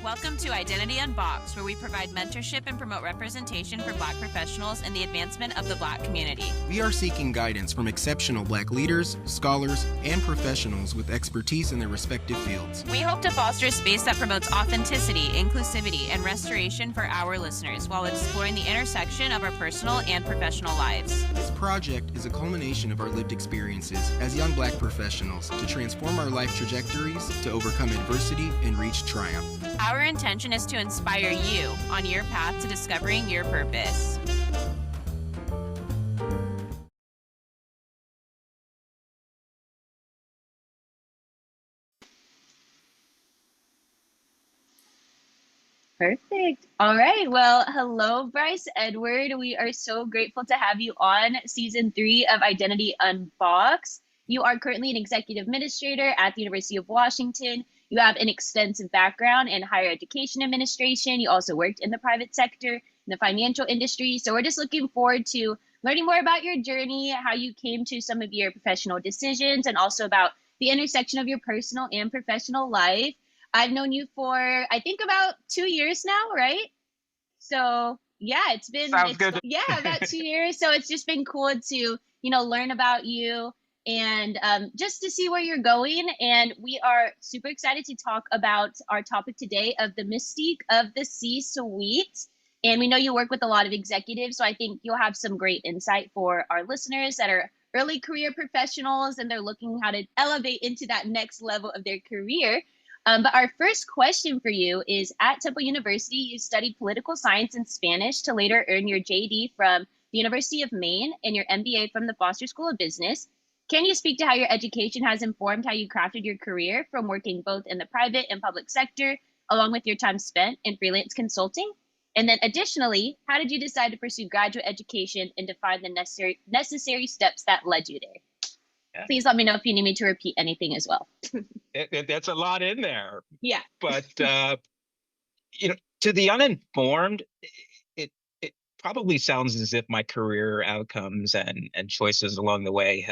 Welcome to Identity Unboxed, where we provide mentorship and promote representation for Black professionals in the advancement of the Black community. We are seeking guidance from exceptional Black leaders, scholars, and professionals with expertise in their respective fields. We hope to foster a space that promotes authenticity, inclusivity, and restoration for our listeners while exploring the intersection of our personal and professional lives. This project is a culmination of our lived experiences as young Black professionals to transform our life trajectories, to overcome adversity, and reach triumph. Our intention is to inspire you on your path to discovering your purpose. Perfect. All right. Well, hello, Bryce-Edward. We are so grateful to have you on season 3 of Identity Unboxed. You are currently an executive administrator at the University of Washington. You have an extensive background in higher education administration. You also worked in the private sector, in the financial industry. So we're just looking forward to learning more about your journey, how you came to some of your professional decisions, and also about the intersection of your personal and professional life. I've known you for, I think, about 2 years now, right? So yeah, Good. About 2 years. So it's just been cool to, learn about you and just to see where you're going. And we are super excited to talk about our topic today of the mystique of the C-suite. And we know you work with a lot of executives, so I think you'll have some great insight for our listeners that are early career professionals and they're looking how to elevate into that next level of their career. But our first question for you is, at Temple University, you studied political science and Spanish to later earn your JD from the University of Maine and your MBA from the Foster School of Business. Can you speak to how your education has informed how you crafted your career from working both in the private and public sector, along with your time spent in freelance consulting? And then additionally, how did you decide to pursue graduate education and define the necessary steps that led you there? Yeah. Please let me know if you need me to repeat anything as well. That's a lot in there. Yeah. But, to the uninformed, it probably sounds as if my career outcomes and choices along the way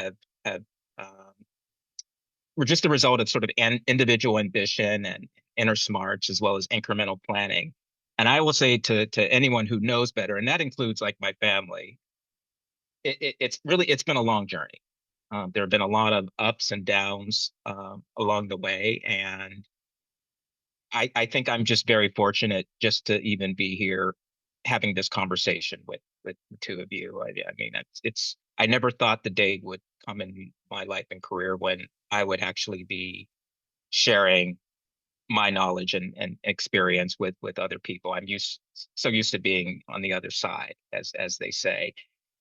were just a result of sort of individual ambition and inner smarts, as well as incremental planning. And I will say to anyone who knows better, and that includes like my family, it's been a long journey. There have been a lot of ups and downs along the way, and I think I'm just very fortunate just to even be here having this conversation with the two of you. I mean, I never thought the day would come in my life and career when I would actually be sharing my knowledge and experience with other people. I'm so used to being on the other side, as they say.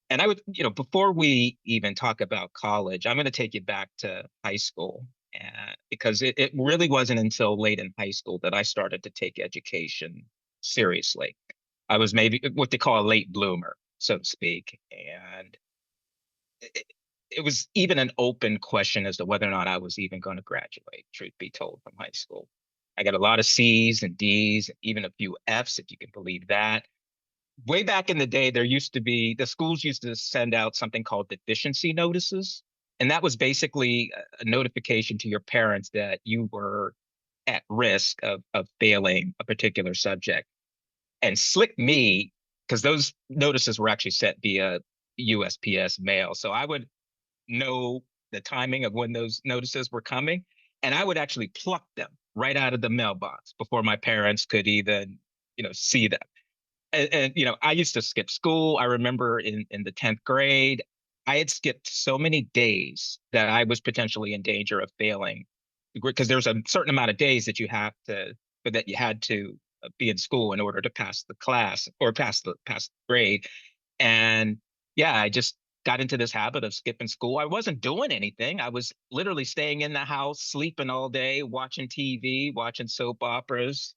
And I would, before we even talk about college, I'm going to take you back to high school, because it really wasn't until late in high school that I started to take education seriously. I was maybe what they call a late bloomer, so to speak. And it was even an open question as to whether or not I was even going to graduate, truth be told, from high school. I got a lot of C's and D's, even a few F's, if you can believe that. Way back in the day, the schools used to send out something called deficiency notices. And that was basically a notification to your parents that you were at risk of failing a particular subject. And slick me, because those notices were actually sent via USPS mail. So I would know the timing of when those notices were coming, and I would actually pluck them right out of the mailbox before my parents could even, see them. And I used to skip school. I remember in the 10th grade, I had skipped so many days that I was potentially in danger of failing, because there's a certain amount of days that you had to be in school in order to pass the class or pass the grade. And yeah, I just got into this habit of skipping school. I wasn't doing anything. I was literally staying in the house, sleeping all day, watching TV, watching soap operas.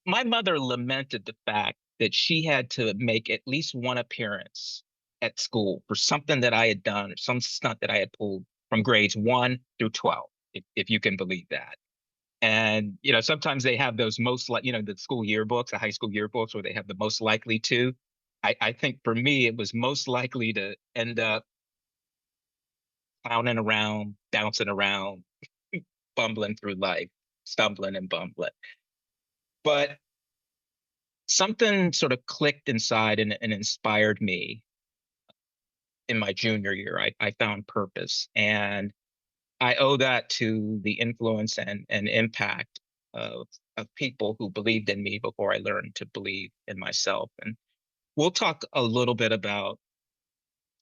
My mother lamented the fact that she had to make at least one appearance at school for something that I had done, or some stunt that I had pulled from grades 1 through 12, if you can believe that. And, sometimes they have those the school yearbooks, the high school yearbooks, where they have the most likely to. I think for me, it was most likely to end up clowning around, bouncing around, bumbling through life. stumbling and bumbling. But something sort of clicked inside and inspired me in my junior year. I found purpose, and I owe that to the influence and impact of people who believed in me before I learned to believe in myself. And we'll talk a little bit about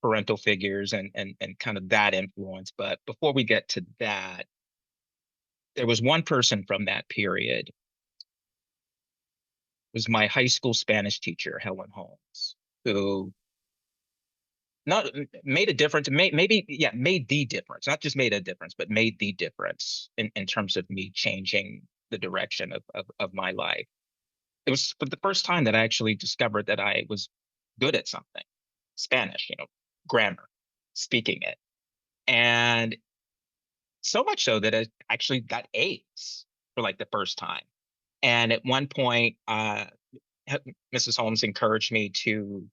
parental figures and kind of that influence. But before we get to that, there was one person from that period. It was my high school Spanish teacher, Helen Holmes, who not made a difference, made the difference, not just made a difference, but made the difference in terms of me changing the direction of my life. It was for the first time that I actually discovered that I was good at something, Spanish, grammar, speaking it. And so much so that I actually got A's for like the first time. And at one point, Mrs. Holmes encouraged me to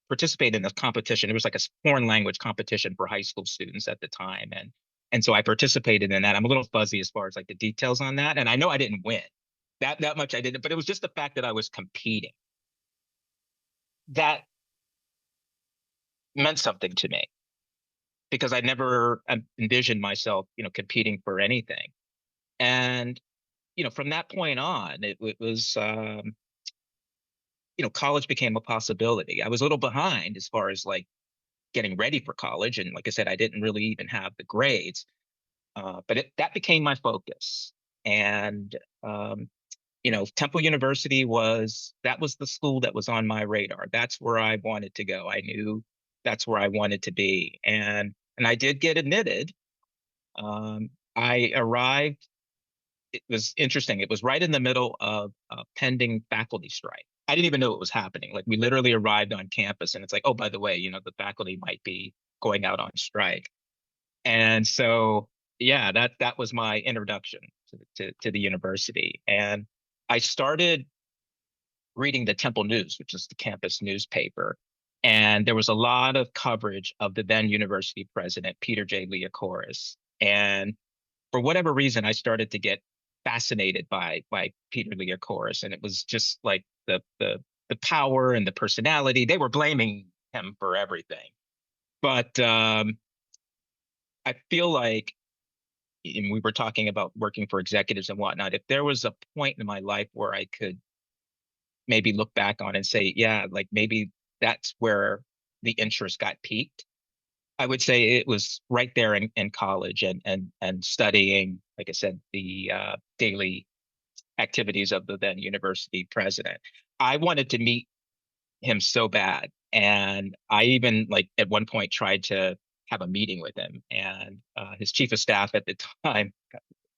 participate in a competition. It was like a foreign language competition for high school students at the time. And so I participated in that. I'm a little fuzzy as far as like the details on that. And I know I didn't win. That much I didn't, but it was just the fact that I was competing. That meant something to me because I never envisioned myself, competing for anything. And, from that point on, it was, college became a possibility. I was a little behind as far as like getting ready for college. And like I said, I didn't really even have the grades, but that became my focus. And, Temple University was the school that was on my radar. That's where I wanted to go. I knew that's where I wanted to be. And I did get admitted. I arrived. It was interesting. It was right in the middle of a pending faculty strike. I didn't even know it was happening. Like we literally arrived on campus and it's like, oh, by the way, the faculty might be going out on strike. And so, yeah, that was my introduction to the university. And I started reading the Temple News, which is the campus newspaper. And there was a lot of coverage of the then university president, Peter J. Liakoris. And for whatever reason, I started to get fascinated by Peter Liakoris. And it was just like the power and the personality. They were blaming him for everything. But I feel like, and we were talking about working for executives and whatnot, if there was a point in my life where I could maybe look back on and say, yeah, like maybe that's where the interest got piqued, I would say it was right there in college and studying, like I said, the daily activities of the then university president. I wanted to meet him so bad. And I even like at one point tried to have a meeting with him, and his chief of staff at the time,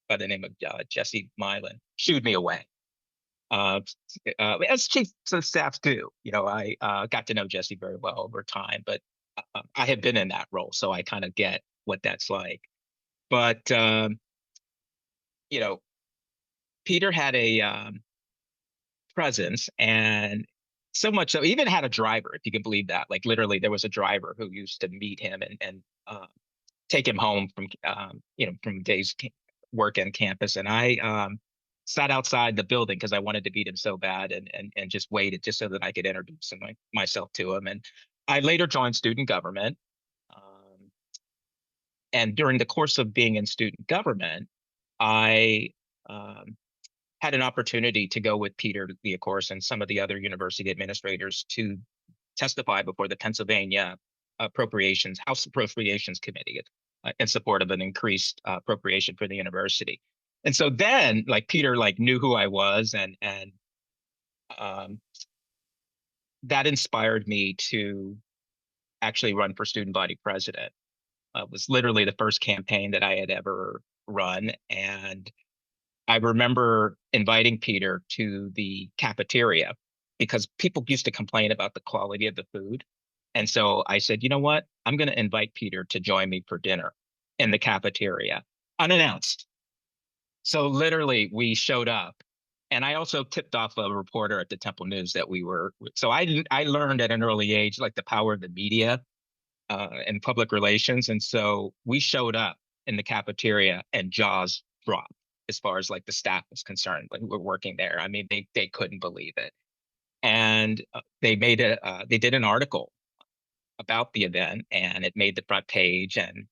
by the name of Jesse Milan, shooed me away. As chiefs of staff do, I got to know Jesse very well over time, but I have been in that role, so I kind of get what that's like. But Peter had a presence, and so much so, he even had a driver, if you can believe that. Like literally, there was a driver who used to meet him and take him home from from days work on campus. And I sat outside the building because I wanted to meet him so bad, and just waited just so that I could introduce myself to him. And I later joined student government. And during the course of being in student government, I had an opportunity to go with Peter Liakoris and some of the other university administrators to testify before the Pennsylvania House Appropriations Committee in support of an increased appropriation for the university. And so then, like Peter, knew who I was, and that inspired me to actually run for student body president. It was literally the first campaign that I had ever run, and I remember inviting Peter to the cafeteria because people used to complain about the quality of the food. And so I said, you know what? I'm going to invite Peter to join me for dinner in the cafeteria, unannounced. So literally we showed up. And I also tipped off a reporter at the Temple News that we were. So I learned at an early age, like the power of the media and public relations. And so we showed up in the cafeteria and jaws dropped. as far as like the staff was concerned, like we're working there. I mean, they couldn't believe it. And they did an article about the event, and it made the front page. And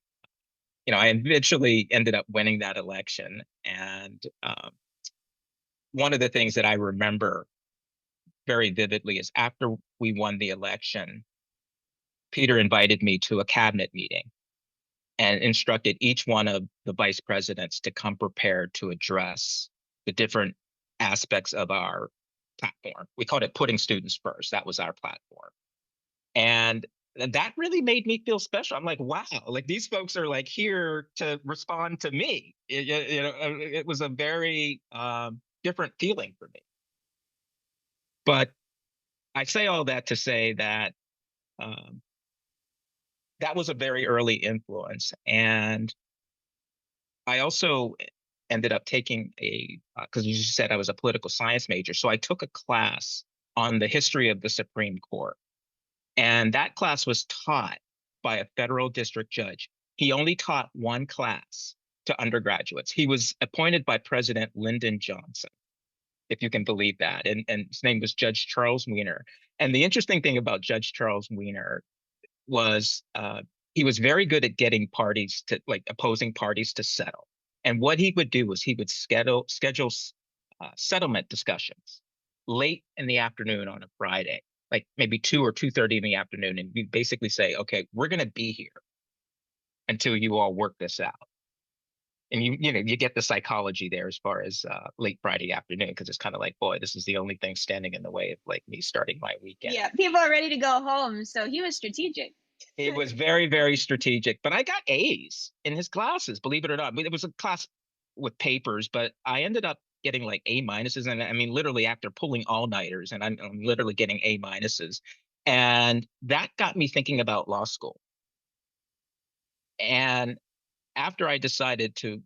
I eventually ended up winning that election. And one of the things that I remember very vividly is after we won the election, Peter invited me to a cabinet meeting and instructed each one of the vice presidents to come prepared to address the different aspects of our platform. We called it putting students first. That was our platform. And that really made me feel special. I'm like, wow, like these folks are like here to respond to me. It was a very different feeling for me. But I say all that to say that that was a very early influence. And I also ended up taking because you said I was a political science major. So I took a class on the history of the Supreme Court. And that class was taught by a federal district judge. He only taught one class to undergraduates. He was appointed by President Lyndon Johnson, if you can believe that. And his name was Judge Charles Wiener. And the interesting thing about Judge Charles Wiener was he was very good at getting parties to, like, opposing parties to settle. And what he would do was he would schedule settlement discussions late in the afternoon on a Friday, like maybe 2 or 2:30 in the afternoon. And we basically say, okay, we're going to be here until you all work this out. And you get the psychology there as far as late Friday afternoon, because it's kind of like, boy, this is the only thing standing in the way of like me starting my weekend. Yeah, people are ready to go home. So he was strategic. It was very, very strategic. But I got A's in his classes, believe it or not. I mean, it was a class with papers, but I ended up getting like A minuses. And I mean, literally after pulling all-nighters, and I'm literally getting A minuses. And that got me thinking about law school. And after I decided to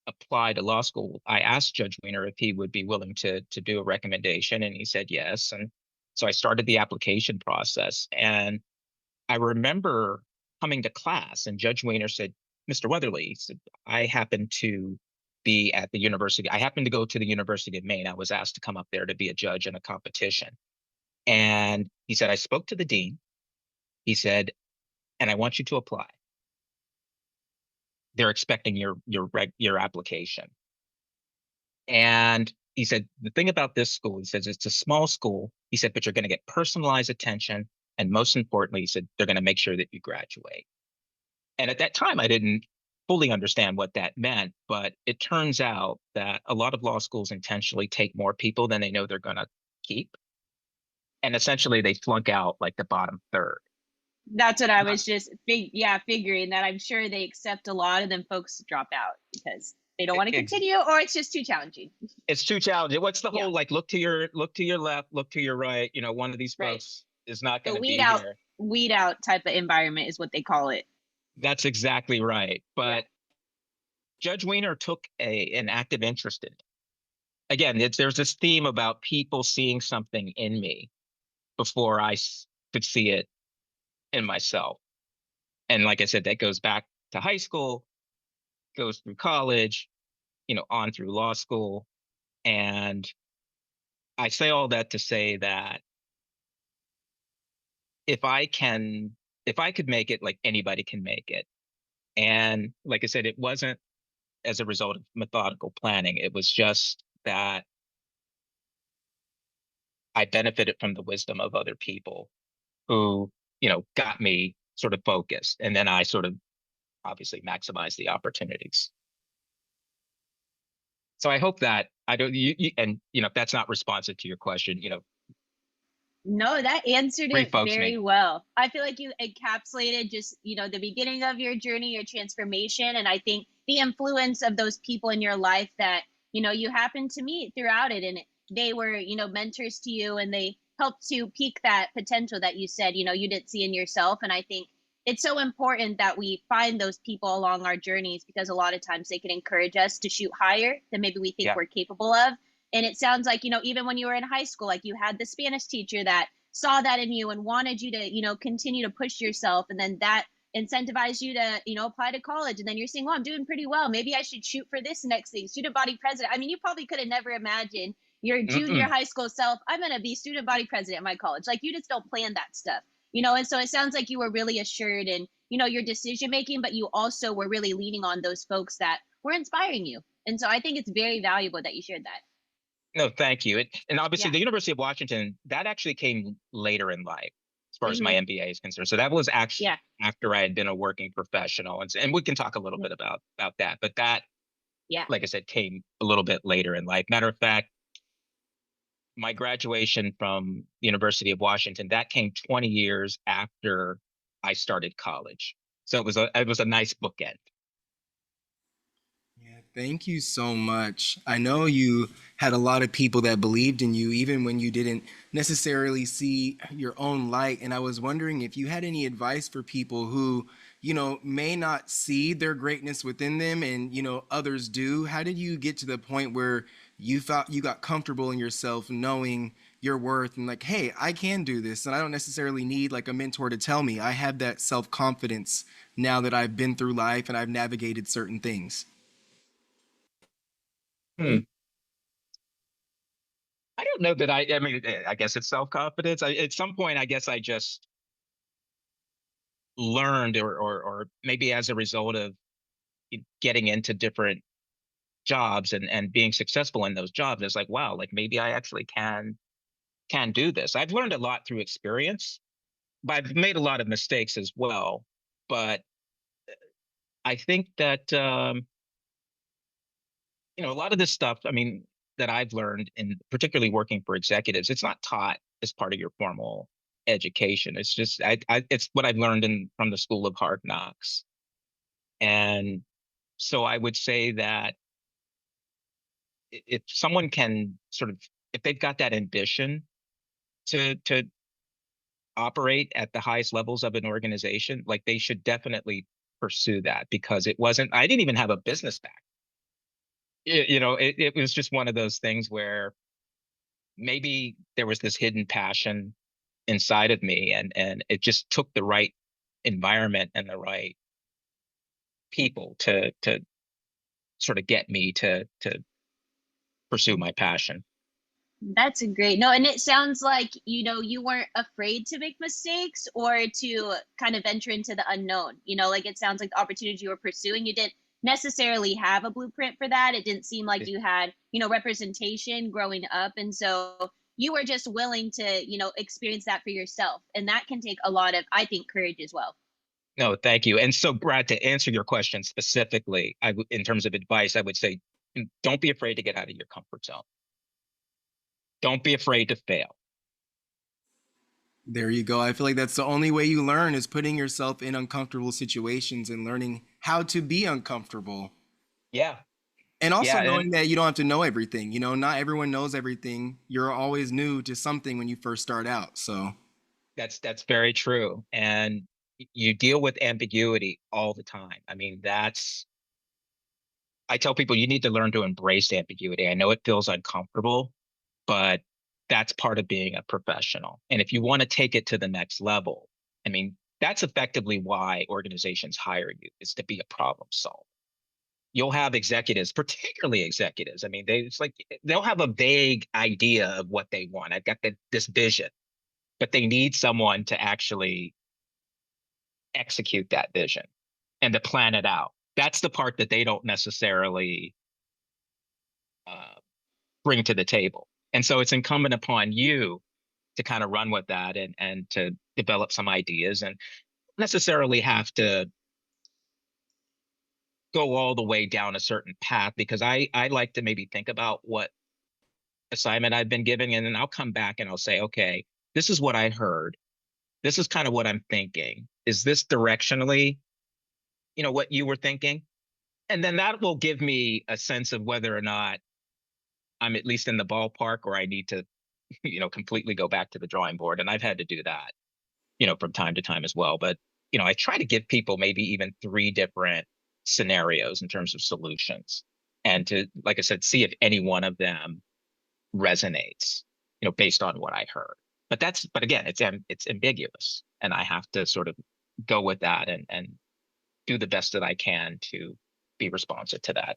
apply to law school, I asked Judge Wiener if he would be willing to do a recommendation, and he said yes. And so I started the application process. And I remember coming to class, and Judge Wiener said, "Mr. Weatherly," he said, "I happen to be at the university. I happen to go to the University of Maine. I was asked to come up there to be a judge in a competition." And he said, "I spoke to the dean." He said, "And I want you to apply. They're expecting your application." And he said, "The thing about this school," he says, "it's a small school." He said, "But you're going to get personalized attention. And most importantly," he said, "they're going to make sure that you graduate." And at that time, I didn't fully understand what that meant. But it turns out that a lot of law schools intentionally take more people than they know they're going to keep. And essentially, they flunk out like the bottom third. That's what I was just figuring, that I'm sure they accept a lot, and then folks drop out because they don't want to continue, or it's just too challenging. It's too challenging. What's the whole like look to your left, look to your right? One of these folks is not going to be here. Weed out type of environment is what they call it. That's exactly right. But Judge Wiener took an active interest in it. Again, there's this theme about people seeing something in me before I could see it in myself. And like I said, that goes back to high school, goes through college, on through law school. And I say all that to say that if I could make it, like anybody can make it. And like I said, it wasn't as a result of methodical planning. It was just that I benefited from the wisdom of other people who, got me sort of focused. And then I sort of obviously maximize the opportunities. So I hope that if that's not responsive to your question, No, that answered it very me. well. I feel like you encapsulated just, the beginning of your journey, your transformation. And I think the influence of those people in your life that, you happened to meet throughout it. And they were, mentors to you, and they helped to peak that potential that you said, you didn't see in yourself. And I think it's so important that we find those people along our journeys, because a lot of times they can encourage us to shoot higher than maybe we think we're capable of. And it sounds like, even when you were in high school, like you had the Spanish teacher that saw that in you and wanted you to, continue to push yourself. And then that incentivize you to, apply to college. And then you're saying, well, I'm doing pretty well. Maybe I should shoot for this next thing, student body president. I mean, you probably could have never imagined your junior Mm-mm. high school self, I'm going to be student body president at my college. Like, you just don't plan that stuff, and so it sounds like you were really assured in, your decision making, but you also were really leaning on those folks that were inspiring you. And so I think it's very valuable that you shared that. No, thank you. And obviously, Yeah. the University of Washington, that actually came later in life, as far as my Mm-hmm. MBA is concerned. So that was actually Yeah. after I had been a working professional, and we can talk a little bit about that. But that, Yeah. like I said, came a little bit later in life. Matter of fact, my graduation from the University of Washington, that came 20 years after I started college. So it was a nice bookend. Yeah, thank you so much. I know you had a lot of people that believed in you, even when you didn't necessarily see your own light. And I was wondering if you had any advice for people who, may not see their greatness within them and, others do. How did you get to the point where you thought you got comfortable in yourself knowing your worth and like, hey, I can do this. And I don't necessarily need like a mentor to tell me. I have that self-confidence now that I've been through life and I've navigated certain things. Hmm. I don't know that I mean, I guess it's self-confidence. At some point, I guess I just learned, or maybe as a result of getting into different jobs and being successful in those jobs, it's like, wow, like maybe I actually can do this. I've learned a lot through experience, but I've made a lot of mistakes as well. But I think that a lot of this stuff, I mean, that I've learned, and particularly working for executives, it's not taught as part of your formal education. It's just it's what I've learned from the School of Hard Knocks. And so I would say that if someone can sort of, if they've got that ambition to operate at the highest levels of an organization, like they should definitely pursue that, because I didn't even have a business back. It was just one of those things where maybe there was this hidden passion inside of me, and it just took the right environment and the right people to sort of get me to pursue my passion. That's a great. No, and it sounds like, you weren't afraid to make mistakes or to kind of venture into the unknown. Like, it sounds like the opportunities you were pursuing, you didn't necessarily have a blueprint for that. It didn't seem like you had, representation growing up. And so you were just willing to, experience that for yourself. And that can take a lot of, I think, courage as well. No, thank you. And so, Brad, to answer your question specifically, in terms of advice, I would say, don't be afraid to get out of your comfort zone. Don't be afraid to fail. There you go. I feel like that's the only way you learn is putting yourself in uncomfortable situations and learning how to be uncomfortable. Yeah. And also Yeah. knowing that you don't have to know everything. Not everyone knows everything. You're always new to something when you first start out. So That's very true. And you deal with ambiguity all the time. I mean, I tell people you need to learn to embrace ambiguity. I know it feels uncomfortable, but that's part of being a professional. And if you want to take it to the next level, I mean, that's effectively why organizations hire you, is to be a problem solver. You'll have executives, particularly executives. I mean, they'll have a vague idea of what they want. I've got this vision, but they need someone to actually execute that vision and to plan it out. That's the part that they don't necessarily bring to the table. And so it's incumbent upon you to kind of run with that and to develop some ideas, and necessarily have to go all the way down a certain path, because I like to maybe think about what assignment I've been given, and then I'll come back and I'll say, okay, this is what I heard. This is kind of what I'm thinking. Is this directionally, what you were thinking? And then that will give me a sense of whether or not I'm at least in the ballpark, or I need to, completely go back to the drawing board. And I've had to do that, from time to time as well. But, I try to give people maybe even 3 different scenarios in terms of solutions, and to, like I said, see if any one of them resonates, based on what I heard. But again, it's ambiguous, and I have to sort of go with that and do the best that I can to be responsive to that.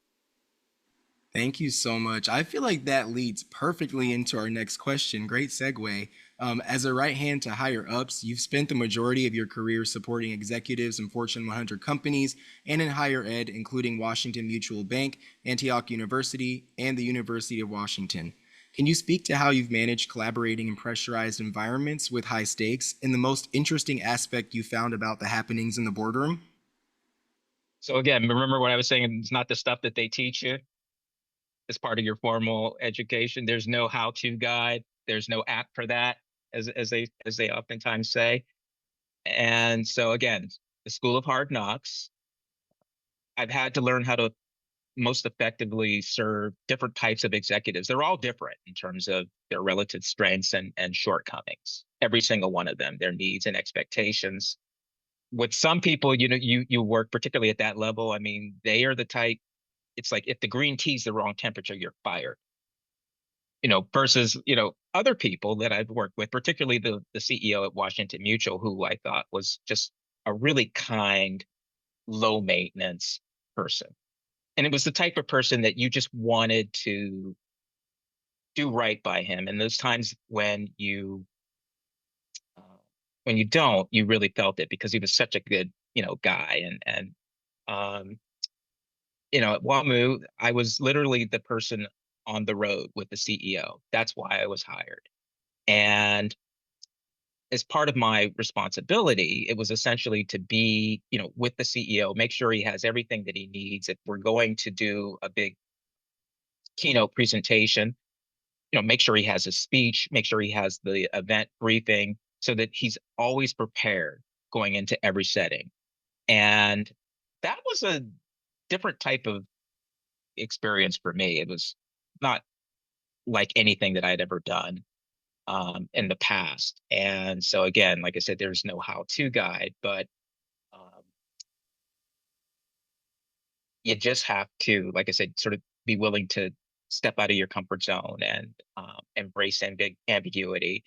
Thank you so much. I feel like that leads perfectly into our next question. Great segue. As a right hand to higher ups, you've spent the majority of your career supporting executives in Fortune 100 companies and in higher ed, including Washington Mutual Bank, Antioch University, and the University of Washington. Can you speak to how you've managed collaborating in pressurized environments with high stakes and the most interesting aspect you found about the happenings in the boardroom? So again, remember what I was saying, it's not the stuff that they teach you as part of your formal education. There's no how-to guide. There's no app for that, as they oftentimes say. And so again, the school of hard knocks. I've had to learn how to most effectively serve different types of executives. They're all different in terms of their relative strengths and shortcomings. Every single one of them, their needs and expectations. With some people, you work particularly at that level. I mean, they are the type. It's like if the green tea's the wrong temperature, you're fired. Versus other people that I've worked with, particularly the CEO at Washington Mutual, who I thought was just a really kind, low maintenance person. And it was the type of person that you just wanted to do right by him. And those times uh, when you don't, you really felt it because he was such a good, guy. Um, at WAMU, I was literally the person on the road with the CEO. That's why I was hired. And as part of my responsibility, it was essentially to be, with the CEO, make sure he has everything that he needs. If we're going to do a big keynote presentation, make sure he has a speech, make sure he has the event briefing so that he's always prepared going into every setting. And that was a different type of experience for me. It was not like anything that I'd ever done in the past. And so, again, like I said, there's no how to guide, but um, you just have to, like I said, sort of be willing to step out of your comfort zone and embrace ambiguity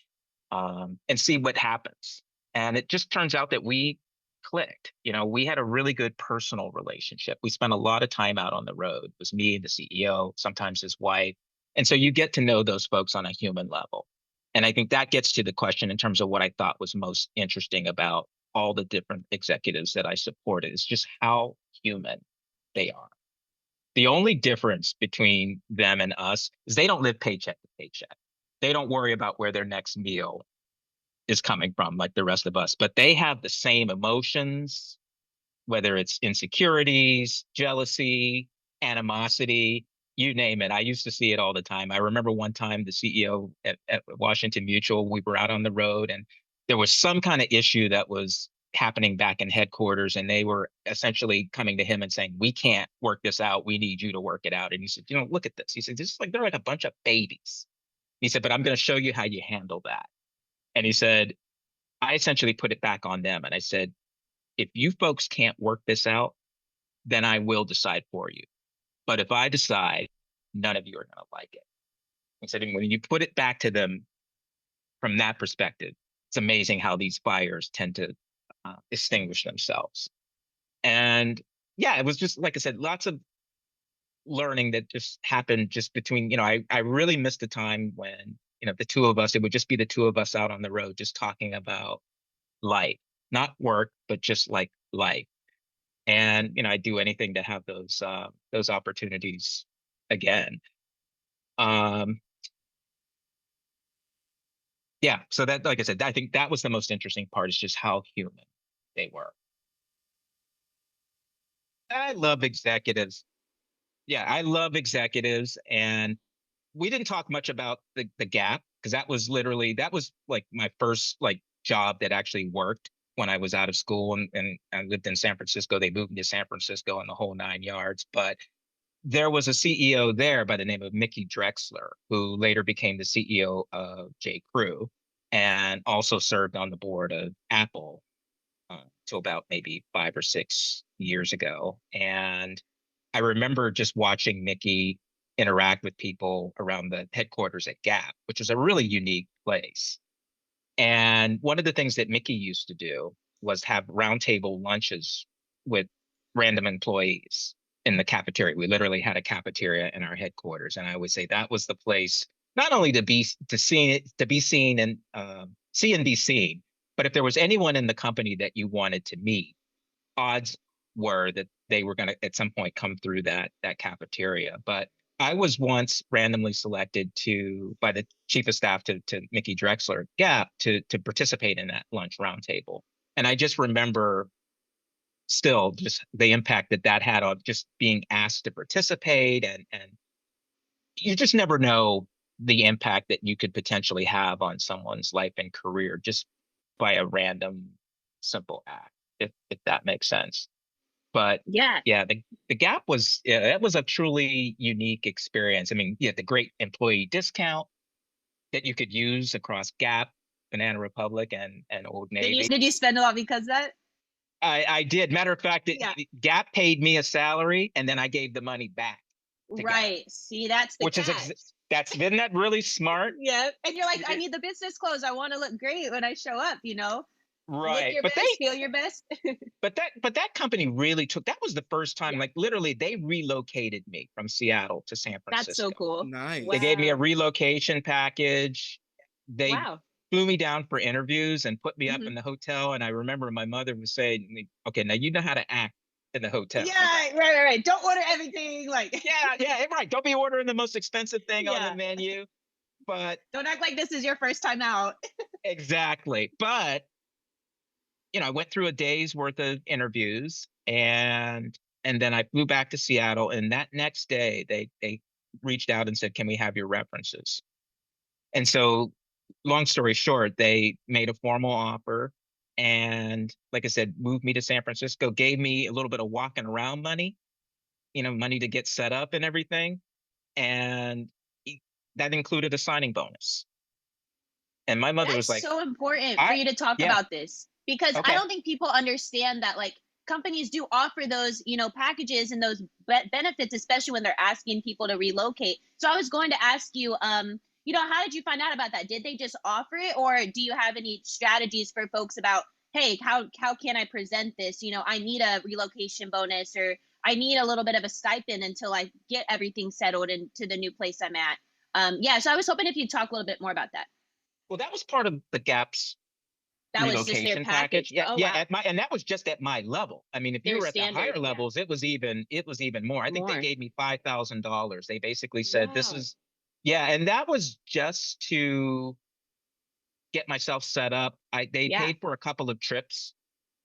and see what happens. And it just turns out that we clicked. We had a really good personal relationship. We spent a lot of time out on the road. It was me and the CEO, sometimes his wife. And so you get to know those folks on a human level. And I think that gets to the question in terms of what I thought was most interesting about all the different executives that I supported is just how human they are. The only difference between them and us is they don't live paycheck to paycheck. They don't worry about where their next meal is coming from like the rest of us, but they have the same emotions, whether it's insecurities, jealousy, animosity, you name it. I used to see it all the time. I remember one time the CEO at Washington Mutual, we were out on the road and there was some kind of issue that was happening back in headquarters. And they were essentially coming to him and saying, we can't work this out. We need you to work it out. And he said, look at this. He said, this is like, they're like a bunch of babies. He said, but I'm going to show you how you handle that. And he said, I essentially put it back on them. And I said, if you folks can't work this out, then I will decide for you. But if I decide, none of you are going to like it. He said, and when you put it back to them from that perspective, it's amazing how these fires tend to extinguish themselves. And yeah, it was just, like I said, lots of learning that just happened just between, I really missed the time when, the two of us, it would just be the two of us out on the road, just talking about life, not work, but just like life. And I do anything to have those opportunities again. Um, yeah, so that, like I said, I think that was the most interesting part is just how human they were. I love executives. Yeah, I love executives, and we didn't talk much about the gap because that was like my first like job that actually worked when I was out of school and I lived in San Francisco. They moved me to San Francisco and the whole 9 yards. But there was a CEO there by the name of Mickey Drexler, who later became the CEO of J. Crew and also served on the board of Apple till about maybe 5 or 6 years ago. And I remember just watching Mickey interact with people around the headquarters at Gap, which was a really unique place. And one of the things that Mickey used to do was have roundtable lunches with random employees in the cafeteria. We literally had a cafeteria in our headquarters, and I would say that was the place not only to be seen and see and be seen, but if there was anyone in the company that you wanted to meet, odds were that they were going to at some point come through that cafeteria. But I was once randomly selected by the chief of staff to Mickey Drexler, Gap, to participate in that lunch roundtable. And I just remember still just the impact that had on just being asked to participate, and you just never know the impact that you could potentially have on someone's life and career just by a random simple act, if that makes sense. But Yeah. yeah, the Gap was, yeah, that was a truly unique experience. I mean, yeah, the great employee discount that you could use across Gap, Banana Republic, and Old Navy. Did you spend a lot because of that? I did. Matter of fact, Yeah. Gap paid me a salary, and then I gave the money back to Gap, Right. See, that's the which is catch. isn't that really smart? Yeah. And you're like, I need the business clothes. I want to look great when I show up, Look Right. your best, feel your best. But that company really that was the first time, Yeah. like literally they relocated me from Seattle to San That's so Francisco. cool. Nice. They gave me a Wow. relocation package. They Wow. flew me down for interviews and put me up Mhm. in the hotel. And I remember my mother was saying, okay, now you know how to act in the hotel. Yeah, right. Don't order everything like Yeah, right. Don't be ordering the most expensive thing on the yeah. menu. But Don't act like this is your first time out. exactly. But I went through a day's worth of interviews, and then I flew back to Seattle. And that next day, they reached out and said, "Can we have your references?" And so, long story short, they made a formal offer, and like I said, moved me to San Francisco, gave me a little bit of walking around money, money to get set up and everything, and that included a signing bonus. And my mother was That's like, so important for "I, you to talk yeah, about this because I okay." don't think people understand that like companies do offer those, packages and those benefits, especially when they're asking people to relocate. So I was going to ask you, how did you find out about that? Did they just offer it, or do you have any strategies for folks about, hey, how can I present this? I need a relocation bonus, or I need a little bit of a stipend until I get everything settled into the new place I'm at. Yeah, so I was hoping if you'd talk a little bit more about that. Well, that was part of the Gap's That was just their relocation package. package. Yeah, Oh yeah, wow, and that was just at my level. I mean, if you their were at the standard. higher Yeah, levels, it was even more. I think they more. gave me $5,000. They basically said, "This Wow. is," yeah, and that was just to get myself set up. They Yeah, paid for a couple of trips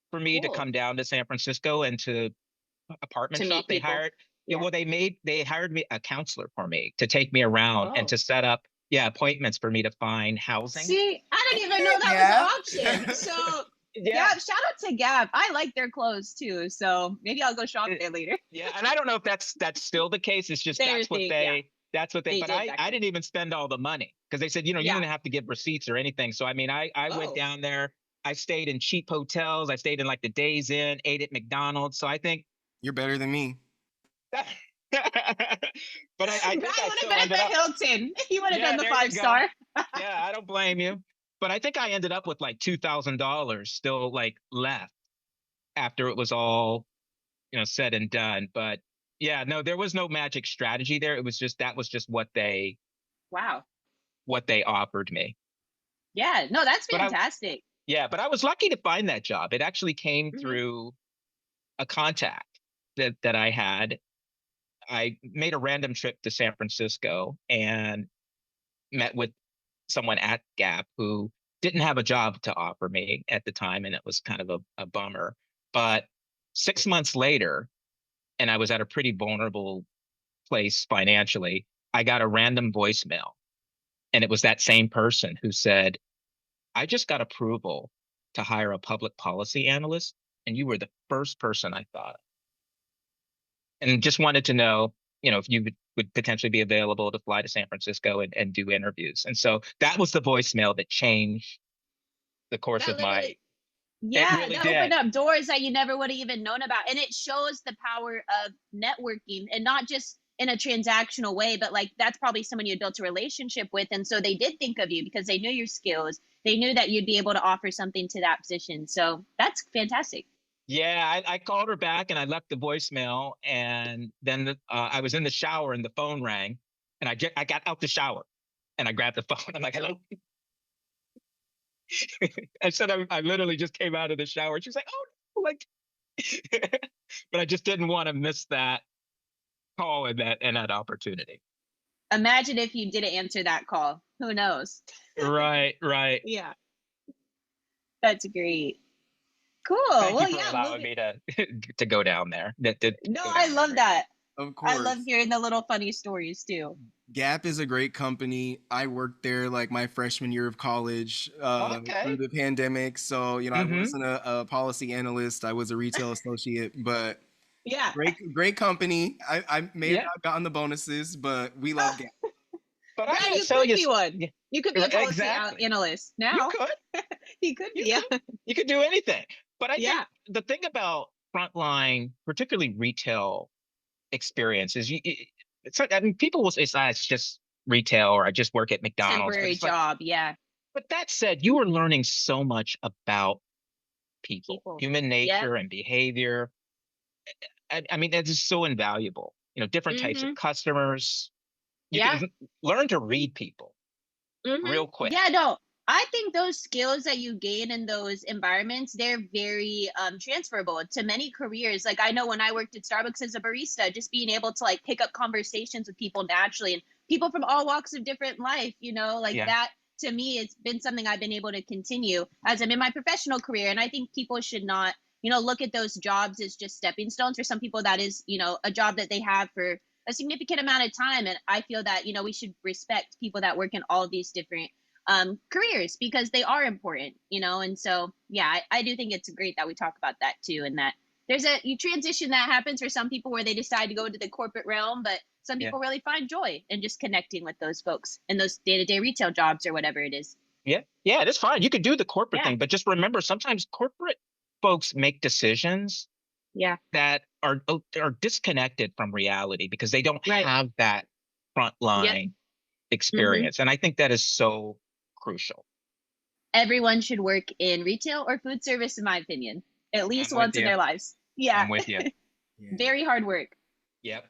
for me to cool. come down to San Francisco and to To apartment shop. meet They people. hired, yeah, Yeah. well, they hired me a counselor for me to take me around and Oh, to set up, yeah, appointments for me to find housing. see, I didn't even know Okay, that was Gap. an option. So, Yeah. Gap, shout out to Gap. I like their clothes too. So maybe I'll go shop there later. Yeah, and I don't know if that's still the case. It's just Their thing. Yeah, they but did I back then. didn't even spend all the money because they said, you Yeah. don't have to give receipts or anything. So I mean, I went Oh, down there. I stayed in cheap hotels. I stayed in like the Days Inn, ate at McDonald's. So I think You're better than me. that, but I Ryan think I would have still been at ended the up. Hilton. He would have Yeah, done the there you five go. star. Yeah, I don't blame you. But I think I ended up with like $2,000 still like left after it was all said and done. But yeah, no, there was no magic strategy there. It was just that was just Wow. what they offered me. Yeah. No, that's But fantastic. but I was lucky to find that job. It actually came Hmm. through a contact that I had. I made a random trip to San Francisco and met with someone at Gap who didn't have a job to offer me at the time, and it was kind of a bummer. But 6 months later, and I was at a pretty vulnerable place financially, I got a random voicemail. And it was that same person who said, "I just got approval to hire a public policy analyst, and you were the first person I thought of. And just wanted to know, if you would potentially be available to fly to San Francisco and do interviews." And so that was the voicemail that changed the course That of my, literally, it yeah, really that opened did. up doors that you never would have even known about. And it shows the power of networking and not just in a transactional way, but like that's probably someone you had built a relationship with. And so they did think of you because they knew your skills. They knew that you'd be able to offer something to that position. So that's fantastic. Yeah, I called her back and I left the voicemail, and then I was in the shower and the phone rang, and I got out the shower and I grabbed the phone. I'm like, hello. I said I literally just came out of the shower. She's like, oh no, like, but I just didn't want to miss that call and that opportunity. Imagine if you didn't answer that call. Who knows? Right, right. Yeah, that's great. Cool. Thank you Well, for yeah. allowing me to go down there. No, Go I down love memory lane. that. Of I love course. hearing the little funny stories too. Gap is a great company. I worked there like my freshman year of college through Okay. the pandemic. So, I Mm-hmm. wasn't a policy analyst. I was a retail associate, but Yeah. great company. I may have Yeah. not gotten the bonuses, but we love Gap. But I Yeah, gotta you tell could you, be one. yeah, You could be a policy exactly. analyst You now. could. You could You be. Yeah. could. You could do anything. But I think Yeah. the thing about frontline, particularly retail experience, is I mean, people will say it's just retail or I just work at McDonald's, but Temporary it's like, job. Yeah. but that said, you are learning so much about people, People. human Yep. nature and behavior. I mean, that is so invaluable. Different types of Mm-hmm. customers. You Yeah. can learn to read people Mm-hmm. real quick. Yeah, no. I think those skills that you gain in those environments, they're very transferable to many careers. Like I know when I worked at Starbucks as a barista, just being able to like pick up conversations with people naturally and people from all walks of different life, like Yeah. that to me it's been something I've been able to continue as I'm in my professional career. And I think people should not, look at those jobs as just stepping stones. For some people that is, a job that they have for a significant amount of time. And I feel that, we should respect people that work in all of these different careers because they are important, and so yeah, I do think it's great that we talk about that too, and that there's a you transition that happens for some people where they decide to go into the corporate realm, but some Yeah. people really find joy in just connecting with those folks in those day-to-day retail jobs or whatever it is. Yeah. Yeah. It's fine. You could do the corporate Yeah. thing, but just remember sometimes corporate folks make decisions Yeah. that are disconnected from reality because they don't Right. have that Yep. frontline Hmm. experience. And I think that is so crucial. Everyone should work in retail or food service, in my opinion, at least I'm with once in you. their lives. Yeah. I'm with you. Yeah. Very hard work. Yep.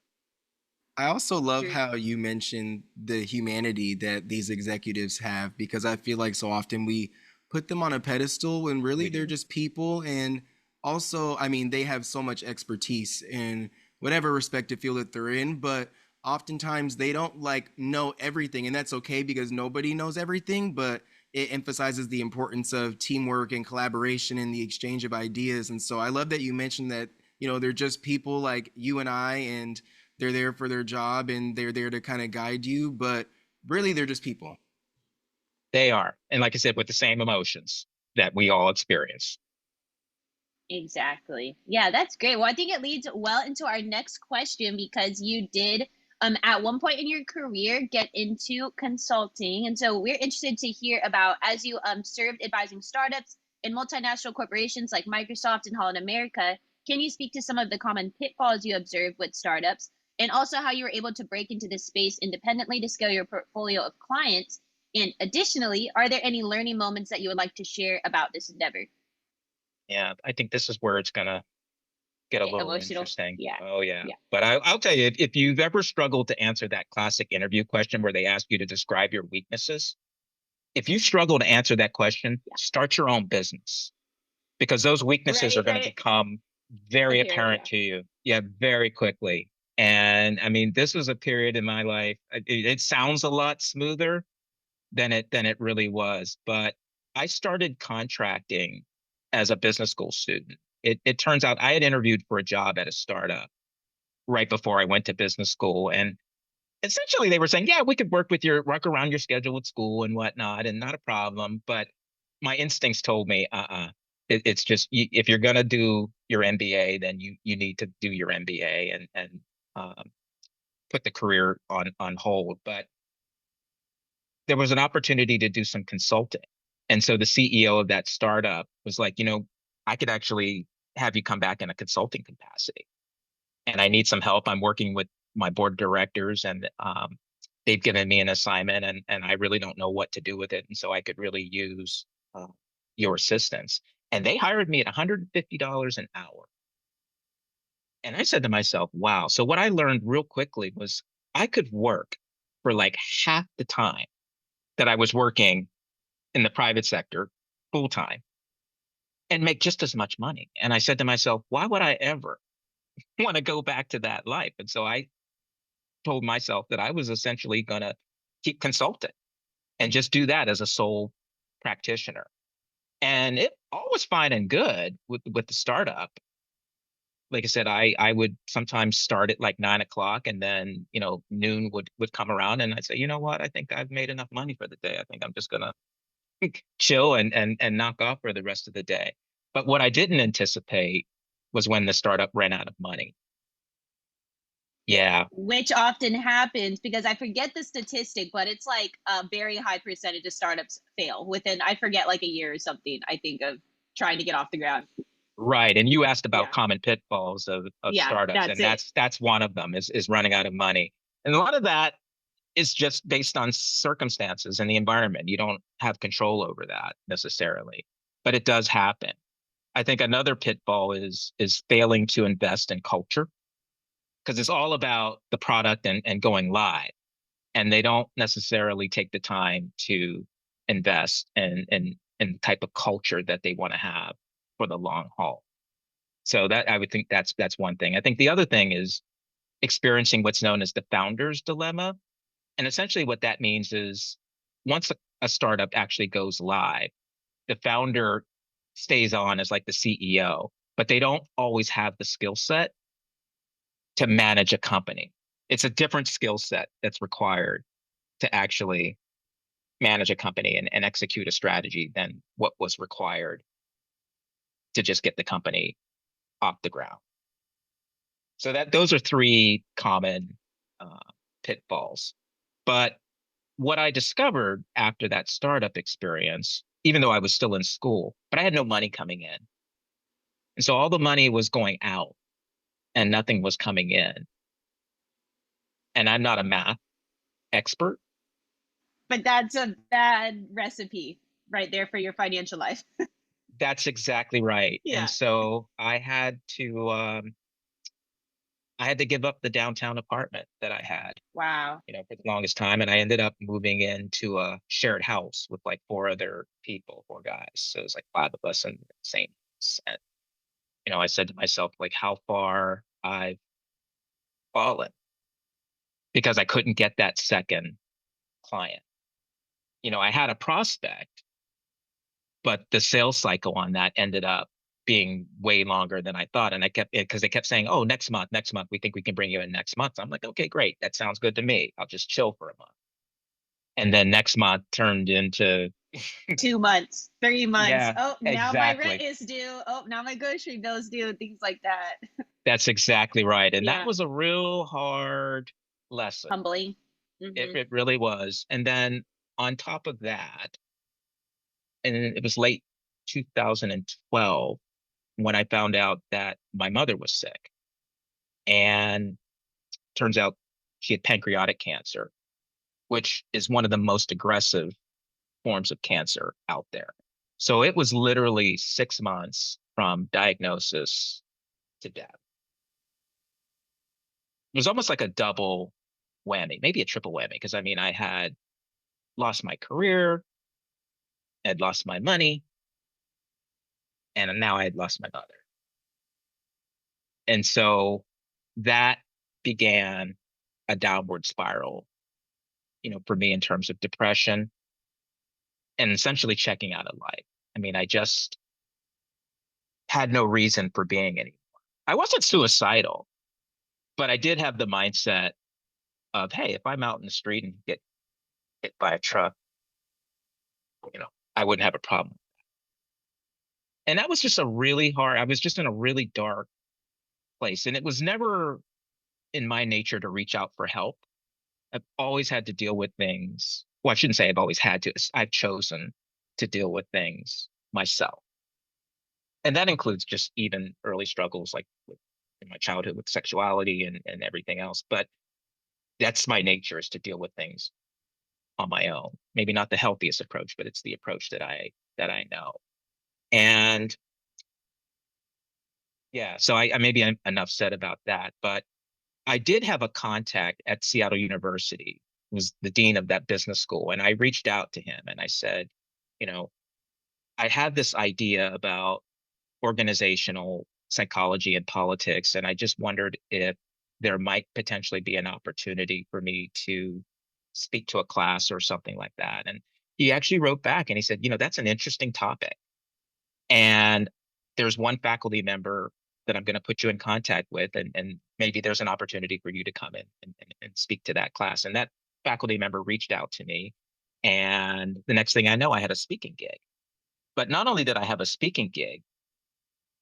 I also love True. how you mentioned the humanity that these executives have because I feel like so often we put them on a pedestal when really We they're do. just people. And also, I mean, they have so much expertise in whatever respective field that they're in, but oftentimes they don't like know everything. And that's okay because nobody knows everything, but it emphasizes the importance of teamwork and collaboration and the exchange of ideas. And so I love that you mentioned that, they're just people like you and I, and they're there for their job and they're there to kind of guide you, but really they're just people. They are. And like I said, with the same emotions that we all experience. Exactly. Yeah, that's great. Well, I think it leads well into our next question because you did at one point in your career get into consulting. And so we're interested to hear about as you served advising startups and multinational corporations like Microsoft and Holland America, can you speak to some of the common pitfalls you observed with startups and also how you were able to break into this space independently to scale your portfolio of clients? And additionally, are there any learning moments that you would like to share about this endeavor? Yeah. I think this is where it's going to get a Get little emotional. interesting. Yeah. Oh, yeah. Yeah. But I'll tell you, if you've ever struggled to answer that classic interview question where they ask you to describe your weaknesses, if you struggle to answer that question, Yeah. start your own business because those weaknesses are Right. going to Right. become very Apparent. apparent Yeah. to you. Yeah, very quickly. And I mean, this was a period in my life. It sounds a lot smoother than it really was, but I started contracting as a business school student. It turns out I had interviewed for a job at a startup right before I went to business school, and essentially they were saying, yeah, we could work around your schedule at school and whatnot, and not a problem. But my instincts told me, it's just if you're gonna do your MBA, then you need to do your MBA and um, put the career on hold. But there was an opportunity to do some consulting, and so the CEO of that startup was like, I could actually have you come back in a consulting capacity, and I need some help. I'm working with my board of directors, and they've given me an assignment, and I really don't know what to do with it. And so I could really use uh, your assistance. And they hired me at $150 an hour. And I said to myself, wow. So what I learned real quickly was I could work for like half the time that I was working in the private sector full time and make just as much money. And I said to myself, why would I ever want to go back to that life? And so I told myself that I was essentially going to keep consulting and just do that as a sole practitioner. And it all was fine and good with the startup. Like I said, I would sometimes start at like 9 o'clock, and then, noon would come around, and I'd say, you know what, I think I've made enough money for the day. I think I'm just gonna chill and knock off for the rest of the day. But what I didn't anticipate was when the startup ran out of money. Yeah. Which often happens, because I forget the statistic, but it's like a very high percentage of startups fail within, I forget, like a year or something, I think, of trying to get off the ground. Right. And you asked about Yeah. common pitfalls of Yeah, startups, that's and it. that's one of them is running out of money. And a lot of that is just based on circumstances and the environment. You don't have control over that necessarily, but it does happen. I think another pitfall is failing to invest in culture, because it's all about the product and going live. And they don't necessarily take the time to invest in the type of culture that they want to have for the long haul. So that I would think that's one thing. I think the other thing is experiencing what's known as the founder's dilemma. And essentially what that means is once a startup actually goes live, the founder stays on as like the CEO, but they don't always have the skill set to manage a company. It's a different skill set that's required to actually manage a company and execute a strategy than what was required to just get the company off the ground. So that those are three common uh, pitfalls. But what I discovered after that startup experience, even though I was still in school, but I had no money coming in. And so all the money was going out and nothing was coming in. And I'm not a math expert. But that's a bad recipe right there for your financial life. That's exactly right. And Yeah. so I had to give up the downtown apartment that I had, Wow. for the longest time. And I ended up moving into a shared house with like four other people, four guys. So it was like five of us in the same house. And, I said to myself, like, how far I've fallen because I couldn't get that second client. I had a prospect, but the sales cycle on that ended up being way longer than I thought. And I kept it because they kept saying, oh, next month, we think we can bring you in next month. So I'm like, okay, great. That sounds good to me. I'll just chill for a month. And then next month turned into 2 months, 3 months. yeah, Oh, now my rent exactly. is due. Oh, now my grocery bill's due. Things like that. That's exactly right. And that Yeah. was a real hard lesson. Humbling. It, Hmm. it really was. And then on top of that, and it was late 2012 when I found out that my mother was sick. And turns out she had pancreatic cancer, which is one of the most aggressive forms of cancer out there. So it was literally 6 months from diagnosis to death. It was almost like a double whammy, maybe a triple whammy, because I mean, I had lost my career, had lost my money, and now I had lost my mother. And so that began a downward spiral, for me in terms of depression and essentially checking out of life. I mean, I just had no reason for being anymore. I wasn't suicidal, but I did have the mindset of, hey, if I'm out in the street and get hit by a truck, I wouldn't have a problem. And that was just I was just in a really dark place. And it was never in my nature to reach out for help. I've always had to deal with things. Well, I shouldn't say I've always had to. I've chosen to deal with things myself. And that includes just even early struggles like in my childhood with sexuality and everything else. But that's my nature, is to deal with things on my own. Maybe not the healthiest approach, but it's the approach that I know. And yeah, so I maybe enough said about that, but I did have a contact at Seattle University, was the dean of that business school, and I reached out to him and I said, you know, I had this idea about organizational psychology and politics, and I just wondered if there might potentially be an opportunity for me to speak to a class or something like that. And he actually wrote back and he said, that's an interesting topic. And there's one faculty member that I'm going to put you in contact with, and maybe there's an opportunity for you to come in and speak to that class. And that faculty member reached out to me. And the next thing I know, I had a speaking gig. But not only did I have a speaking gig,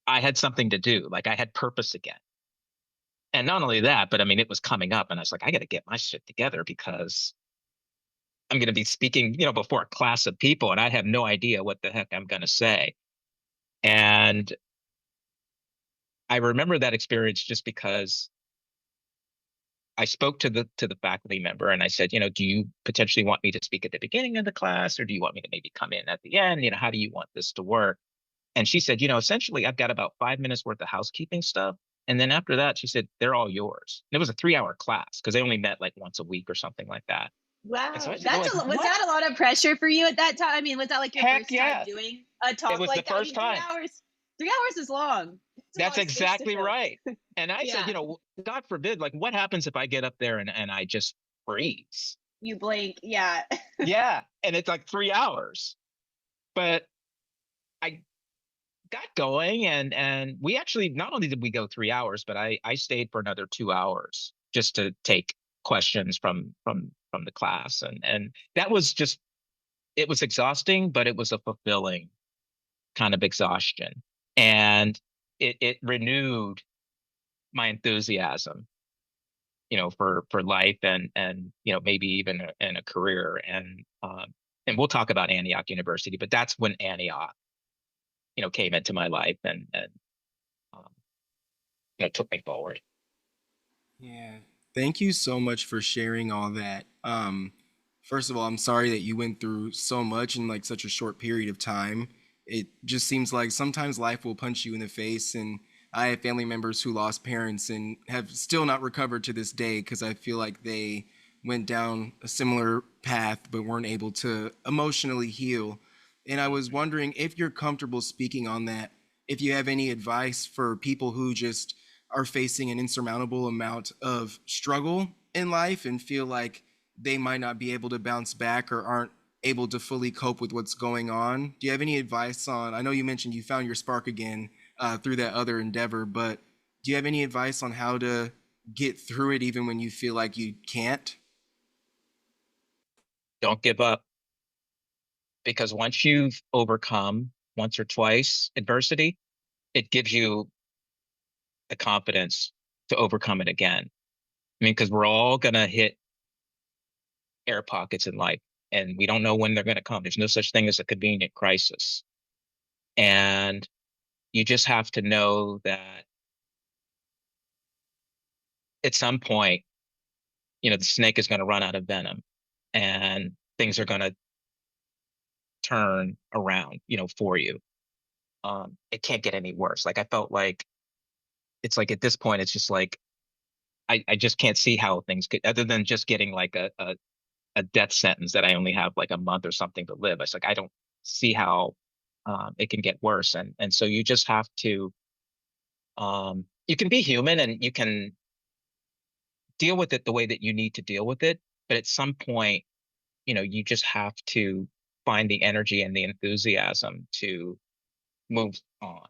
I had something to do. Like, I had purpose again. And not only that, but I mean, it was coming up, and I was like, I got to get my shit together, because I'm going to be speaking, before a class of people, and I have no idea what the heck I'm going to say. And I remember that experience just because I spoke to the faculty member and I said, do you potentially want me to speak at the beginning of the class, or do you want me to maybe come in at the end? How do you want this to work? And she said, essentially, I've got about 5 minutes worth of housekeeping stuff. And then after that, she said, they're all yours. And it was a 3-hour class, because they only met like once a week or something like that. And so Wow, I said, like, was that a lot of pressure for you at that time? I mean, was that like your heck first time yeah. doing a It talk was the like that? I first mean, time. 3 hours. 3 hours is long. It's a That's lot of space to exactly fill. right. And I said, Yeah. God forbid, like, what happens if I get up there and I just freeze? You blink. Yeah. Yeah. And it's like 3 hours. But I got going, and we actually, not only did we go 3 hours, but I stayed for another 2 hours just to take questions from the class. And that was just, it was exhausting, but it was a fulfilling kind of exhaustion. And it renewed my enthusiasm, for life, and maybe even in a career. And we'll talk about Antioch University, but that's when Antioch, came into my life, and um, took me forward. Yeah. Thank you so much for sharing all that. First of all, I'm sorry that you went through so much in like such a short period of time. It just seems like sometimes life will punch you in the face, and I have family members who lost parents and have still not recovered to this day, because I feel like they went down a similar path but weren't able to emotionally heal. And I was wondering if you're comfortable speaking on that, if you have any advice for people who just are facing an insurmountable amount of struggle in life and feel like they might not be able to bounce back or aren't able to fully cope with what's going on. Do you have any advice on? I know you mentioned you found your spark again through that other endeavor, but do you have any advice on how to get through it even when you feel like you can't? Don't give up, because once you've overcome once or twice adversity, it gives you the confidence to overcome it again. I mean, because we're all going to hit air pockets in life, and we don't know when they're going to come. There's no such thing as a convenient crisis. And you just have to know that at some point, the snake is going to run out of venom, and things are going to turn around, for you. It can't get any worse. Like, I felt like it's like at this point, it's just like, I just can't see how things could, other than just getting like a death sentence that I only have like a month or something to live. It's like, I don't see how it can get worse. And so you just have to, you can be human and you can deal with it the way that you need to deal with it. But at some point, you just have to find the energy and the enthusiasm to move on.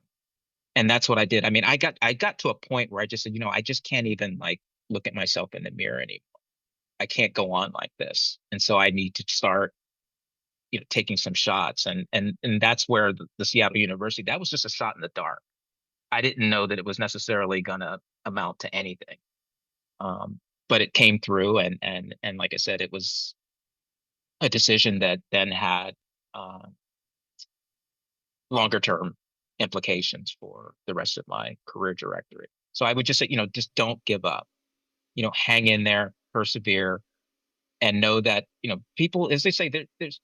And that's what I did. I mean, I got to a point where I just said, I just can't even like look at myself in the mirror anymore. I can't go on like this. And so I need to start, taking some shots. And that's where the Seattle University, that was just a shot in the dark. I didn't know that it was necessarily gonna amount to anything. But it came through, and like I said, it was a decision that then had uh, longer term implications for the rest of my career trajectory. So I would just say, just don't give up. Hang in there. persevere, and know that, people, as they say, there's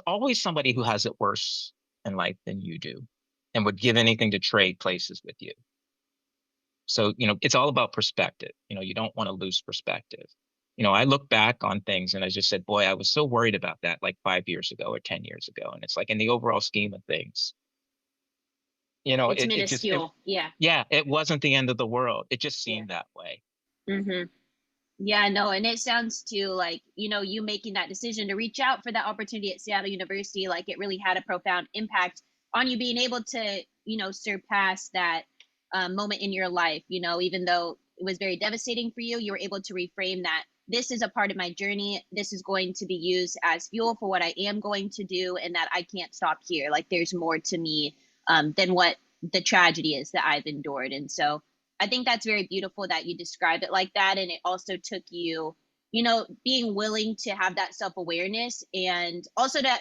always somebody who has it worse in life than you do and would give anything to trade places with you. So, it's all about perspective. You don't want to lose perspective. I look back on things and I just said, boy, I was so worried about that like 5 years ago or 10 years ago. And it's like, in the overall scheme of things, It's it just, minuscule. Yeah. yeah, it wasn't the end of the world. It just Yeah. seemed that way. Mm-hmm. Yeah, no, and it sounds too like, you making that decision to reach out for that opportunity at Seattle University, like it really had a profound impact on you being able to, surpass that moment in your life, even though it was very devastating for you, you were able to reframe that this is a part of my journey. This is going to be used as fuel for what I am going to do, and that I can't stop here. Like there's more to me than what the tragedy is that I've endured. And so I think that's very beautiful that you describe it like that. And it also took you, being willing to have that self awareness, and also to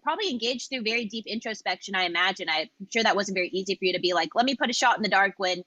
probably engage through very deep introspection. I imagine, I'm sure that wasn't very easy for you to be like, let me put a shot in the dark when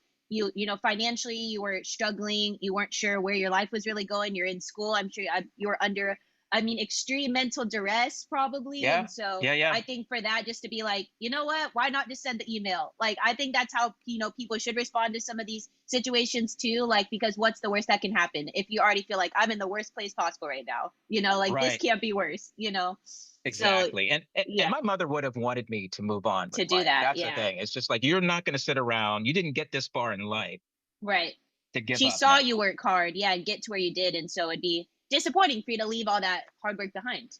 financially you were struggling, you weren't sure where your life was really going. You're in school. I'm sure you were under, extreme mental duress probably. Yeah. And so Yeah. I think for that, just to be like, you know what, why not just send the email? Like, I think that's how, people should respond to some of these situations too. Like, because what's the worst that can happen if you already feel like I'm in the worst place possible right now, like this Right. can't be worse. So Exactly. And yeah, my mother would have wanted me to move on with to do life. that. That's the Yeah. thing. It's just like, you're not going to sit around. You didn't get this far in life Right. to give She up saw you now. work hard, yeah, and get to where you did. And so it'd be disappointing for you to leave all that hard work behind.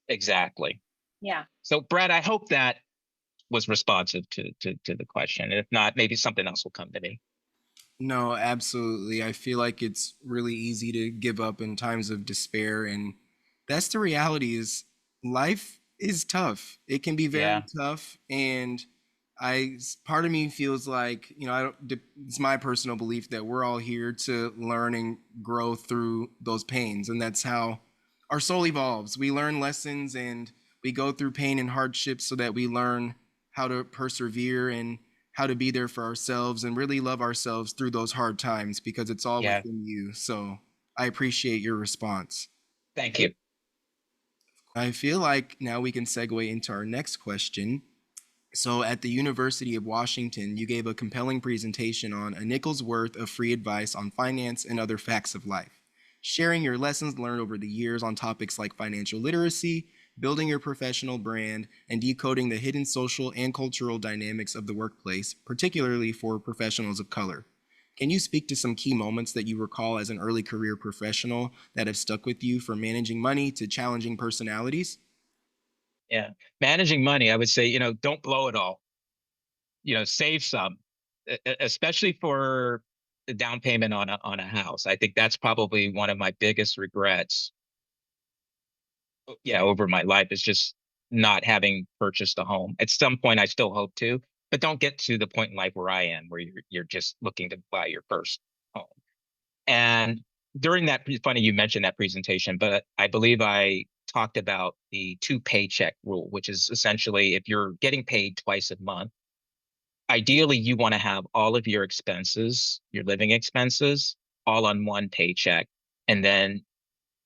Exactly. Yeah. So, Brad, I hope that was responsive to the question. If not, maybe something else will come to me. No, absolutely. I feel like it's really easy to give up in times of despair, and that's the reality. Is life is tough. It can be very Yeah. tough, and part of me feels like, I don't, it's my personal belief that we're all here to learn and grow through those pains, and that's how our soul evolves. We learn lessons and we go through pain and hardships so that we learn how to persevere and how to be there for ourselves and really love ourselves through those hard times, because it's all Yeah. within you. So I appreciate your response. Thank you. I feel like now we can segue into our next question. So, at the University of Washington, you gave a compelling presentation on a nickel's worth of free advice on finance and other facts of life, sharing your lessons learned over the years on topics like financial literacy, building your professional brand, and decoding the hidden social and cultural dynamics of the workplace, particularly for professionals of color. Can you speak to some key moments that you recall as an early career professional that have stuck with you, from managing money to challenging personalities? Yeah. Managing money, I would say, don't blow it all. Save some, especially for the down payment on a house. I think that's probably one of my biggest regrets. Yeah, over my life, is just not having purchased a home. At some point, I still hope to, but don't get to the point in life where I am, where you're just looking to buy your first home. And during that, funny you mentioned that presentation, but I believe I talked about the two paycheck rule, which is essentially, if you're getting paid twice a month, ideally you want to have all of your expenses, your living expenses, all on one paycheck. And then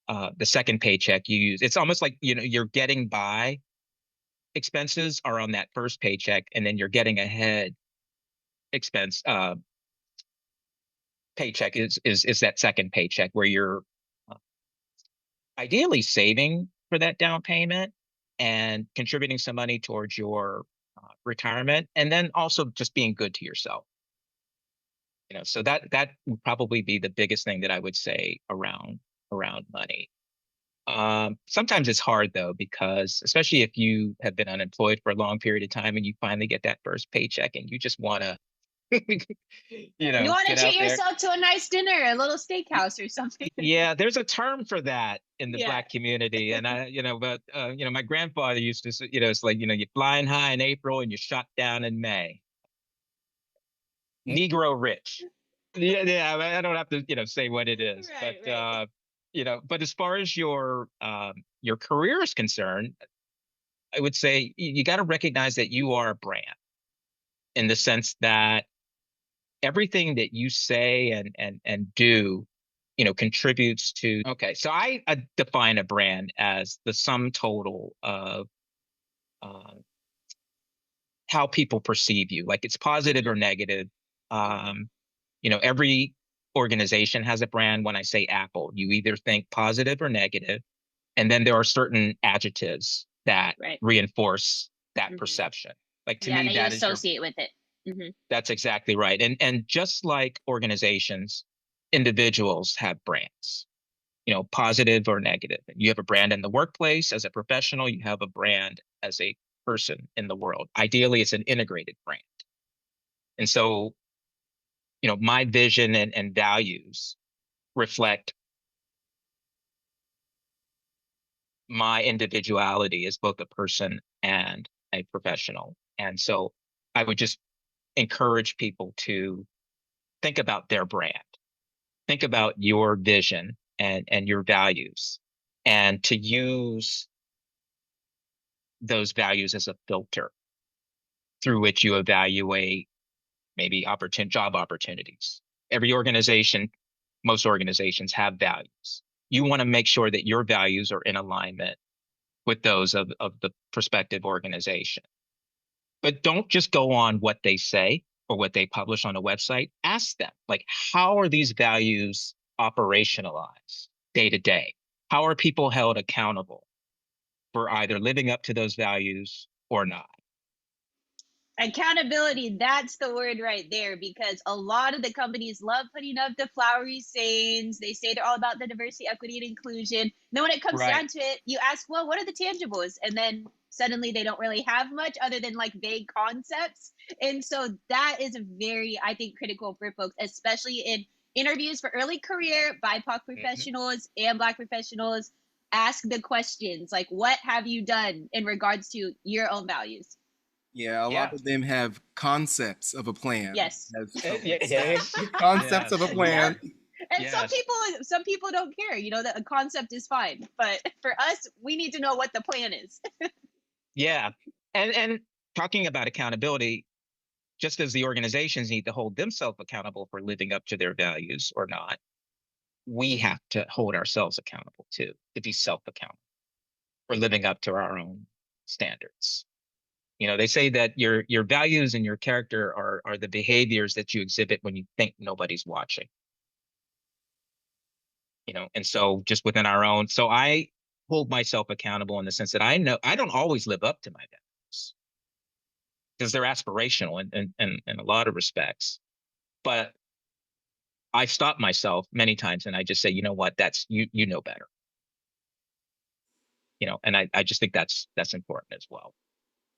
the second paycheck you use, it's almost like, you're getting by expenses are on that first paycheck, and then you're getting ahead expense paycheck is that second paycheck, where you're uh, ideally saving for that down payment and contributing some money towards your retirement, and then also just being good to yourself. So that would probably be the biggest thing that I would say around money. Sometimes it's hard though, because especially if you have been unemployed for a long period of time and you finally get that first paycheck and you just want to, You want to get treat out there. yourself to a nice dinner, a little steakhouse or something. Yeah, there's a term for that in the Yeah. Black community, and but my grandfather used to say, it's like, you're flying high in April and you're shot down in May. Negro rich. Yeah, yeah. I don't have to, say what it is, Right, right. but as far as your career is concerned, I would say you got to recognize that you are a brand, in the sense that everything that you say and do contributes to. Okay, so I define a brand as the sum total of uh, how people perceive you, like it's positive or negative. Um, every organization has a brand. When I say Apple, you either think positive or negative, and then there are certain adjectives that Right. reinforce that Mm-hmm. perception. Like to Yeah, me, that you that is your. associate with it. Mm-hmm. That's exactly right. And just like organizations, individuals have brands, positive or negative. You have a brand in the workplace as a professional, you have a brand as a person in the world. Ideally, it's an integrated brand. And so, my vision and values reflect my individuality as both a person and a professional. And so I would just encourage people to think about their brand, think about your vision and your values, and to use those values as a filter through which you evaluate maybe job opportunities. Every organization, most organizations have values. You want to make sure that your values are in alignment with those of the prospective organization. But don't just go on what they say or what they publish on a website. Ask them, like, how are these values operationalized day to day? How are people held accountable for either living up to those values or not? Accountability, that's the word right there, because a lot of the companies love putting up the flowery sayings. They say they're all about the diversity, equity, and inclusion. Then when it comes Right. down to it, you ask, well, what are the tangibles? And then suddenly they don't really have much other than like vague concepts. And so that is a very, I think, critical for folks, especially in interviews for early career BIPOC professionals and Black professionals. Ask the questions like, what have you done in regards to your own values? Yeah, a lot Yeah. of them have concepts of a plan, Yes. as Yeah. Cohen Yeah. said. Concepts of Yes. a plan. Yep. And some Yes. people don't care, that a concept is fine. But for us, we need to know what the plan is. Yeah. And talking about accountability, just as the organizations need to hold themselves accountable for living up to their values or not, we have to hold ourselves accountable too, to be self accountable for living up to our own standards. They say that your values and your character are the behaviors that you exhibit when you think nobody's watching. And so just within our own, so I hold myself accountable in the sense that I know I don't always live up to my values because they're aspirational in a lot of respects. But I stop myself many times and I just say, you know what, that's you know better. And I just think that's important as well.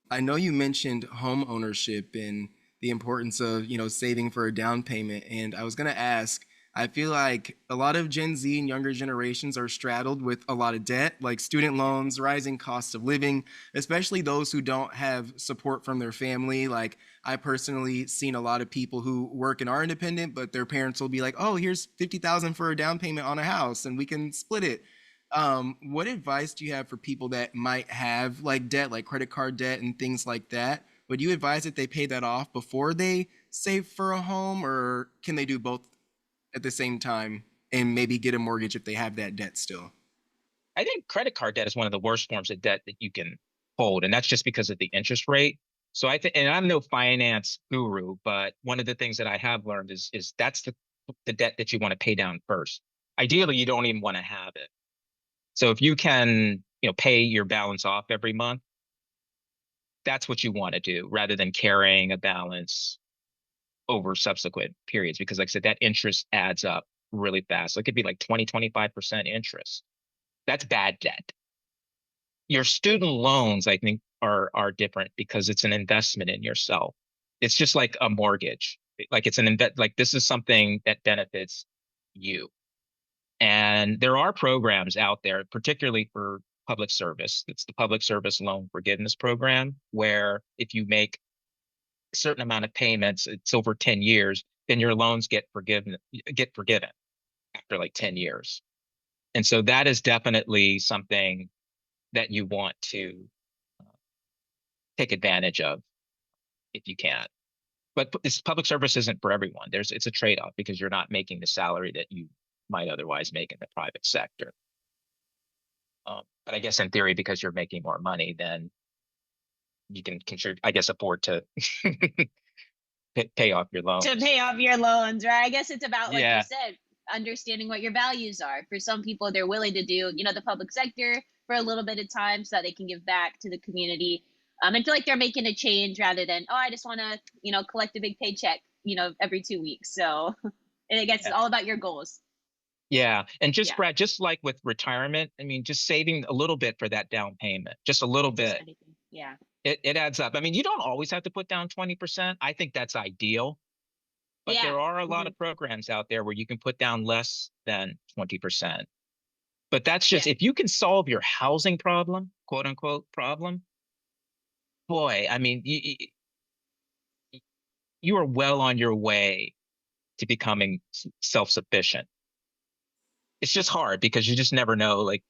I know you mentioned home ownership and the importance of, saving for a down payment. And I was going to ask, I feel like a lot of Gen Z and younger generations are straddled with a lot of debt, like student loans, rising costs of living, especially those who don't have support from their family. Like, I personally seen a lot of people who work and are independent, but their parents will be like, "Oh, here's 50,000 for a down payment on a house and we can split it." What advice do you have for people that might have like debt, like credit card debt and things like that? Would you advise that they pay that off before they save for a home, or can they do both at the same time and maybe get a mortgage if they have that debt still? I think credit card debt is one of the worst forms of debt that you can hold, and that's just because of the interest rate. So I think, and I'm no finance guru, but one of the things that I have learned is that's the debt that you want to pay down first. Ideally, you don't even want to have it. So if you can, pay your balance off every month, that's what you want to do rather than carrying a balance over subsequent periods. Because like I said, that interest adds up really fast. So it could be like 20, 25% interest. That's bad debt. Your student loans, I think, are different because it's an investment in yourself. It's just like a mortgage. Like it's like this is something that benefits you. And there are programs out there, particularly for public service. It's the Public Service Loan Forgiveness Program, where if you make a certain amount of payments, it's over 10 years, then your loans get forgiven after like 10 years. And so that is definitely something that you want to take advantage of if you can. But this public service isn't for everyone. It's a trade-off because you're not making the salary that you might otherwise make in the private sector. But I guess in theory, because you're making more money, then you can, I guess, afford to pay off your loans. To pay off your loans, right? I guess it's about, like you Yeah. said, understanding what your values are. For some people, they're willing to do, the public sector for a little bit of time so that they can give back to the community. And feel like they're making a change rather than, oh, I just want to, collect a big paycheck, every 2 weeks. So, and I guess it's all about your goals. Yeah. And just, Brad, just like with retirement, I mean, just saving a little bit for that down payment, just a little bit. Yeah. It adds up. I mean, you don't always have to put down 20%. I think that's ideal. But there are a lot of programs out there where you can put down less than 20%. But that's just, if you can solve your housing problem, quote unquote problem, boy, I mean, you are well on your way to becoming self-sufficient. It's just hard because you just never know, like,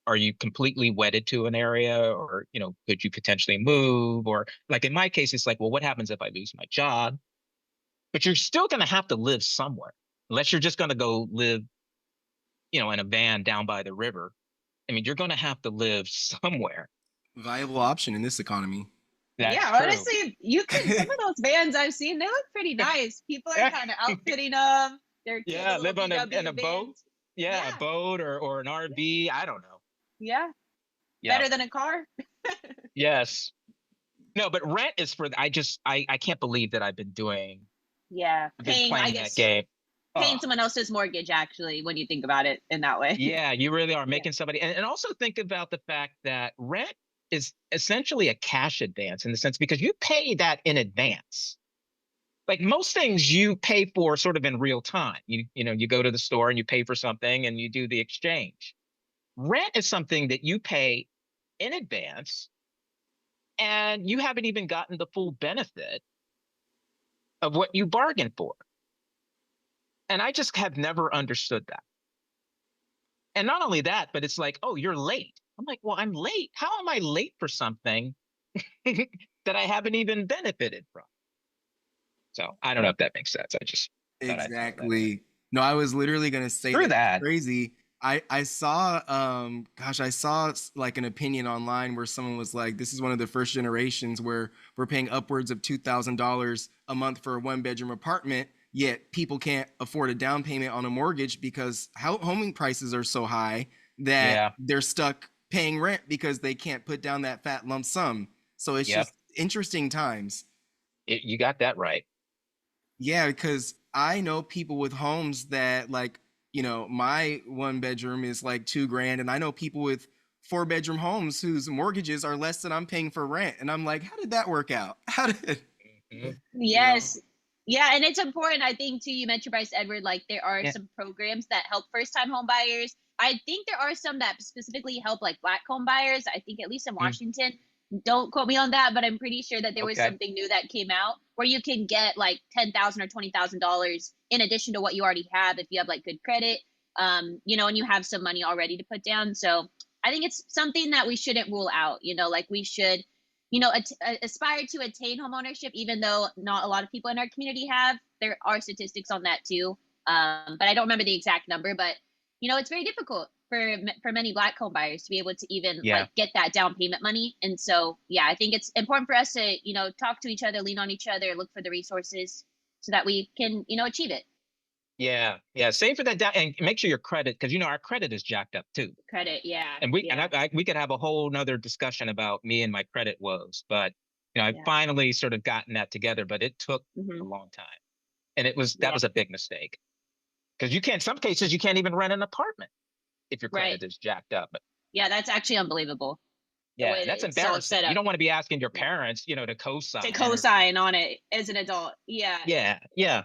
are you completely wedded to an area, or, could you potentially move? Or like in my case, it's like, well, what happens if I lose my job? But you're still going to have to live somewhere, unless you're just going to go live, in a van down by the river. I mean, you're going to have to live somewhere. Viable option in this economy. That's true. Honestly, some of those vans I've seen, they look pretty nice. People are kind of outfitting them. They're live on in a boat. Yeah, a boat or an RV. I don't know. Yeah. Better than a car. Yes. No, but rent is for, I can't believe that I've been doing. Yeah. Playing that game. Paying someone else's mortgage, actually, when you think about it in that way. Yeah, you really are making somebody. And also think about the fact that rent is essentially a cash advance, in the sense, because you pay that in advance. Like most things you pay for sort of in real time. You go to the store and you pay for something and you do the exchange. Rent is something that you pay in advance, and you haven't even gotten the full benefit of what you bargained for. And I just have never understood that. And not only that, but it's like, oh, you're late. I'm like, well, I'm late. How am I late for something that I haven't even benefited from? So I don't know if that makes sense. I just exactly. No, I was literally going to say that. Crazy. I saw I saw like an opinion online where someone was like, this is one of the first generations where we're paying upwards of $2,000 a month for a 1-bedroom apartment, yet people can't afford a down payment on a mortgage because home prices are so high that they're stuck paying rent because they can't put down that fat lump sum. So it's just interesting times. You got that right. Yeah, because I know people with homes that, like, my 1-bedroom is like $2,000, and I know people with 4-bedroom homes whose mortgages are less than I'm paying for rent. And I'm like, how did that work out? Yes. Yeah. And it's important, I think, too, you mentioned Bryce-Edward, like there are some programs that help first-time home buyers. I think there are some that specifically help like Black home buyers. I think at least in Washington, don't quote me on that, but I'm pretty sure that there was something new that came out where you can get like $10,000 or $20,000 in addition to what you already have if you have like good credit, and you have some money already to put down. So I think it's something that we shouldn't rule out. Like we should, aspire to attain home ownership, even though not a lot of people in our community have. There are statistics on that too, but I don't remember the exact number. But it's very difficult for many Black home buyers to be able to even like get that down payment money. And so, I think it's important for us to, talk to each other, lean on each other, look for the resources so that we can, achieve it. Yeah. Save for that down, and make sure your credit, because our credit is jacked up too. Credit, And we we could have a whole nother discussion about me and my credit woes, but I finally sort of gotten that together, but it took a long time, and that was a big mistake, because some cases you can't even rent an apartment if your credit is jacked up. Yeah, that's actually unbelievable. Yeah, that's embarrassing. You don't want to be asking your parents, to co-sign. To co-sign on it as an adult. Yeah. Yeah.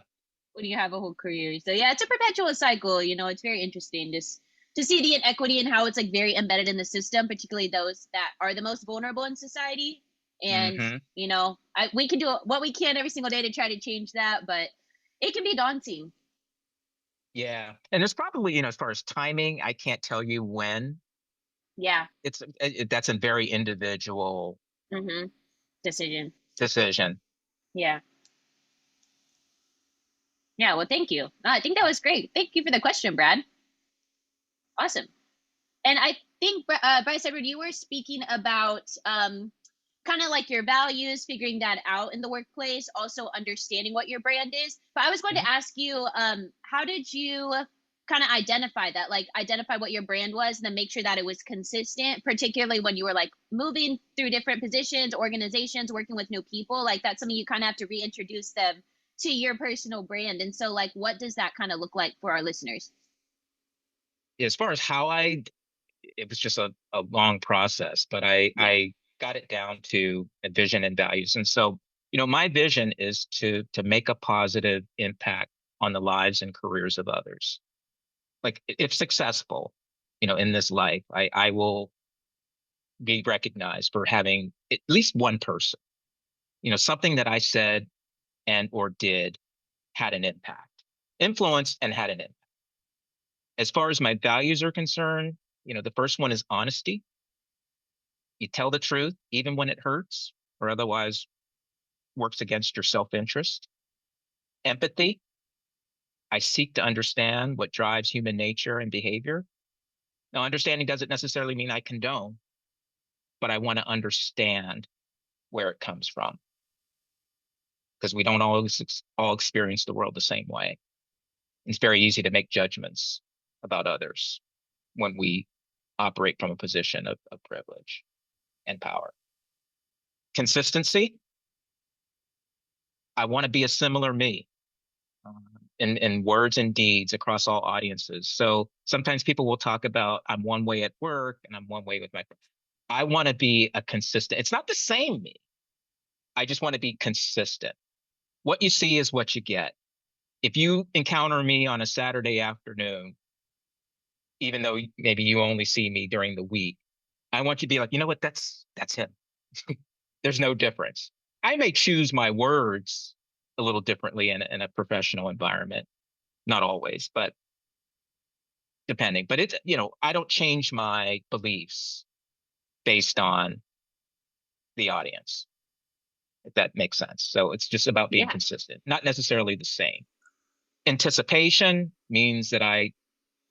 When you have a whole career. So it's a perpetual cycle. It's very interesting just to see the inequity and how it's like very embedded in the system, particularly those that are the most vulnerable in society. And, we can do what we can every single day to try to change that, but it can be daunting. Yeah. And there's probably, as far as timing, I can't tell you when. Yeah. That's a very individual decision. Yeah. Yeah, well, thank you. I think that was great. Thank you for the question, Brad. Awesome. And I think, Bryce-Edward, you were speaking about kind of like your values, figuring that out in the workplace, also understanding what your brand is. But I was going Mhm. to ask you, how did you kind of identify that, like identify what your brand was and then make sure that it was consistent, particularly when you were like moving through different positions, organizations, working with new people? Like that's something you kind of have to reintroduce them to your personal brand. And so, like, what does that kind of look like for our listeners? As far as how it was just a long process, but Yeah. I got it down to a vision and values. And so, my vision is to make a positive impact on the lives and careers of others. Like if successful, in this life, I will be recognized for having at least one person, something that I said and or did had an impact, influence and had an impact. As far as my values are concerned, the first one is honesty. You tell the truth, even when it hurts or otherwise works against your self interest. Empathy. I seek to understand what drives human nature and behavior. Now, understanding doesn't necessarily mean I condone, but I want to understand where it comes from because we don't always all experience the world the same way. It's very easy to make judgments about others when we operate from a position of privilege and power. Consistency. I want to be a similar me in words and deeds across all audiences. So sometimes people will talk about I'm one way at work and I'm one way with my. I want to be a consistent. It's not the same me. I just want to be consistent. What you see is what you get. If you encounter me on a Saturday afternoon, even though maybe you only see me during the week, I want you to be like, you know what? That's him. There's no difference. I may choose my words a little differently in a professional environment, not always, but depending. But it's, I don't change my beliefs based on the audience, if that makes sense. So it's just about being Yeah. consistent, not necessarily the same. Anticipation means that I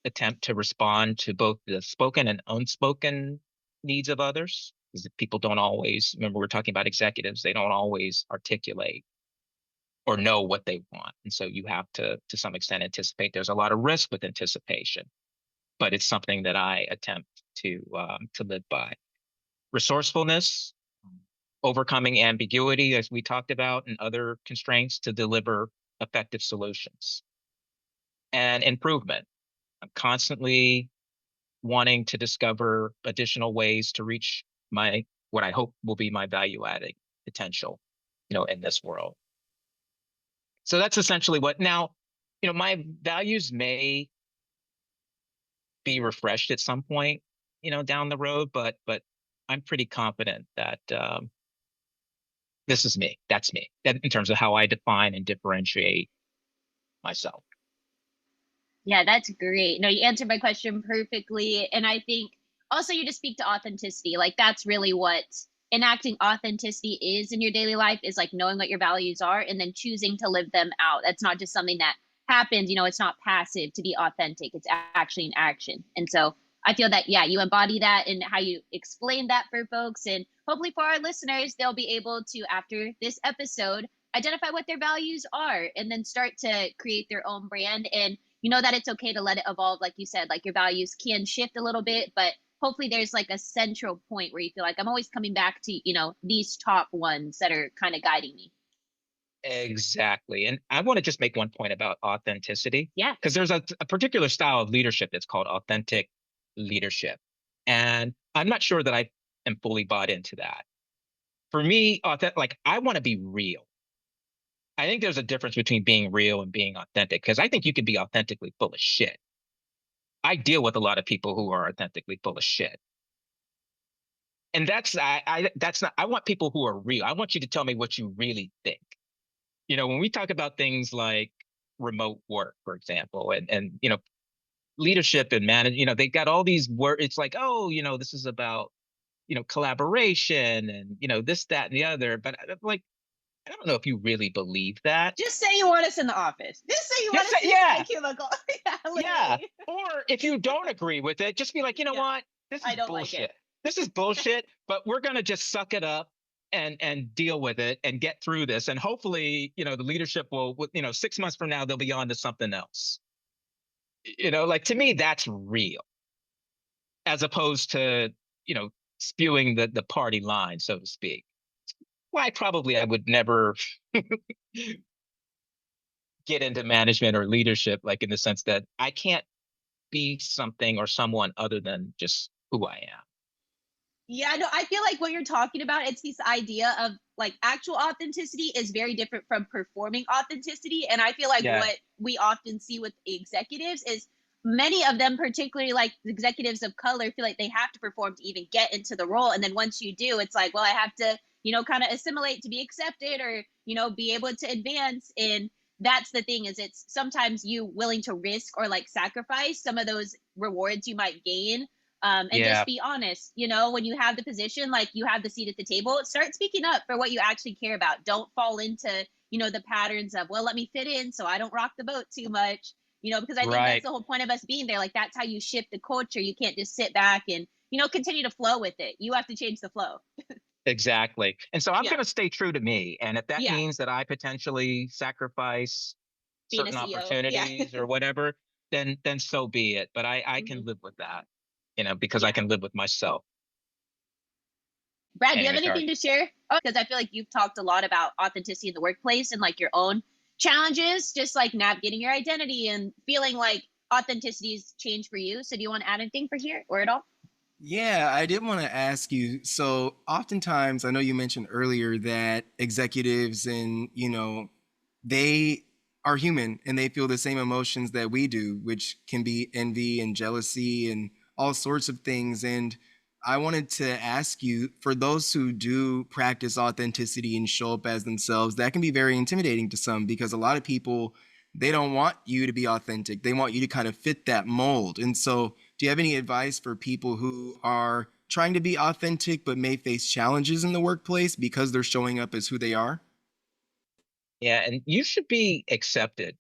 attempt to respond to both the spoken and unspoken needs of others. Because people don't always, remember, we're talking about executives, they don't always articulate or know what they want. And so you have to some extent, anticipate. There's a lot of risk with anticipation, but it's something that I attempt to live by. Resourcefulness, overcoming ambiguity, as we talked about, and other constraints to deliver effective solutions. And improvement. I'm constantly wanting to discover additional ways to reach my what I hope will be my value adding potential, in this world. So that's essentially what now, my values may be refreshed at some point, down the road, but I'm pretty confident that this is me. That's me. That in terms of how I define and differentiate myself. Yeah, that's great. No, you answered my question perfectly. And I think also you just speak to authenticity. Like that's really what enacting authenticity is in your daily life is like knowing what your values are and then choosing to live them out. That's not just something that happens, it's not passive to be authentic. It's actually an action. And so I feel that, yeah, you embody that in how you explain that for folks. And hopefully for our listeners, they'll be able to, after this episode, identify what their values are and then start to create their own brand. And you know that it's okay to let it evolve, like you said, like your values can shift a little bit, but hopefully there's like a central point where you feel like I'm always coming back to, these top ones that are kind of guiding me. Exactly. And I want to just make one point about authenticity, Yeah. because there's a particular style of leadership that's called authentic leadership. And I'm not sure that I am fully bought into that. For me, like I want to be real. I think there's a difference between being real and being authentic, because I think you can be authentically full of shit. I deal with a lot of people who are authentically full of shit. And that's not, I want people who are real. I want you to tell me what you really think. When we talk about things like remote work, for example, and leadership and manage, they got all these words. It's like, oh, this is about, collaboration and, this, that, and the other. But like, I don't know if you really believe that. Just say you want us in the office. Just say you want Just us say, in yeah, my cubicle. Yeah, yeah. literally. Or if you don't agree with it, just be like, you know Yeah, what? This I is don't like it. bullshit. This is bullshit, but we're going to just suck it up and deal with it and get through this. And hopefully, the leadership will, 6 months from now, they'll be on to something else. Like to me, that's real as opposed to, spewing the party line, so to speak. Why probably I would never get into management or leadership, like in the sense that I can't be something or someone other than just who I am. Yeah, no, I feel like what you're talking about, it's this idea of like actual authenticity is very different from performing authenticity. And I feel like Yeah. what we often see with executives is many of them, particularly like executives of color, feel like they have to perform to even get into the role. And then once you do, it's like, well, I have to, kind of assimilate to be accepted or, be able to advance. And that's the thing is it's sometimes you willing to risk or like sacrifice some of those rewards you might gain and Yeah. just be honest. When you have the position, like you have the seat at the table, start speaking up for what you actually care about. Don't fall into, the patterns of, well, let me fit in so I don't rock the boat too much, because I think that's Right. the whole point of us being there. Like that's how you shift the culture. You can't just sit back and, continue to flow with it. You have to change the flow. Exactly. And so I'm Yeah. going to stay true to me. And if that Yeah. means that I potentially sacrifice Being a certain CEO. Yeah. opportunities or whatever, then so be it. But I Hmm. can live with that, because I Yeah. can live with myself. Brad, do you have Anyway, sorry. anything to share? Because I feel like you've talked a lot about authenticity in the workplace and like your own challenges, just like navigating your identity and feeling like authenticity's changed for you. So do you want to add anything for here or at all? Yeah, I did want to ask you. So, oftentimes, I know you mentioned earlier that executives and, they are human and they feel the same emotions that we do, which can be envy and jealousy and all sorts of things. And I wanted to ask you, for those who do practice authenticity and show up as themselves, that can be very intimidating to some because a lot of people, they don't want you to be authentic. They want you to kind of fit that mold. And so, do you have any advice for people who are trying to be authentic but may face challenges in the workplace because they're showing up as who they are? Yeah. And you should be accepted,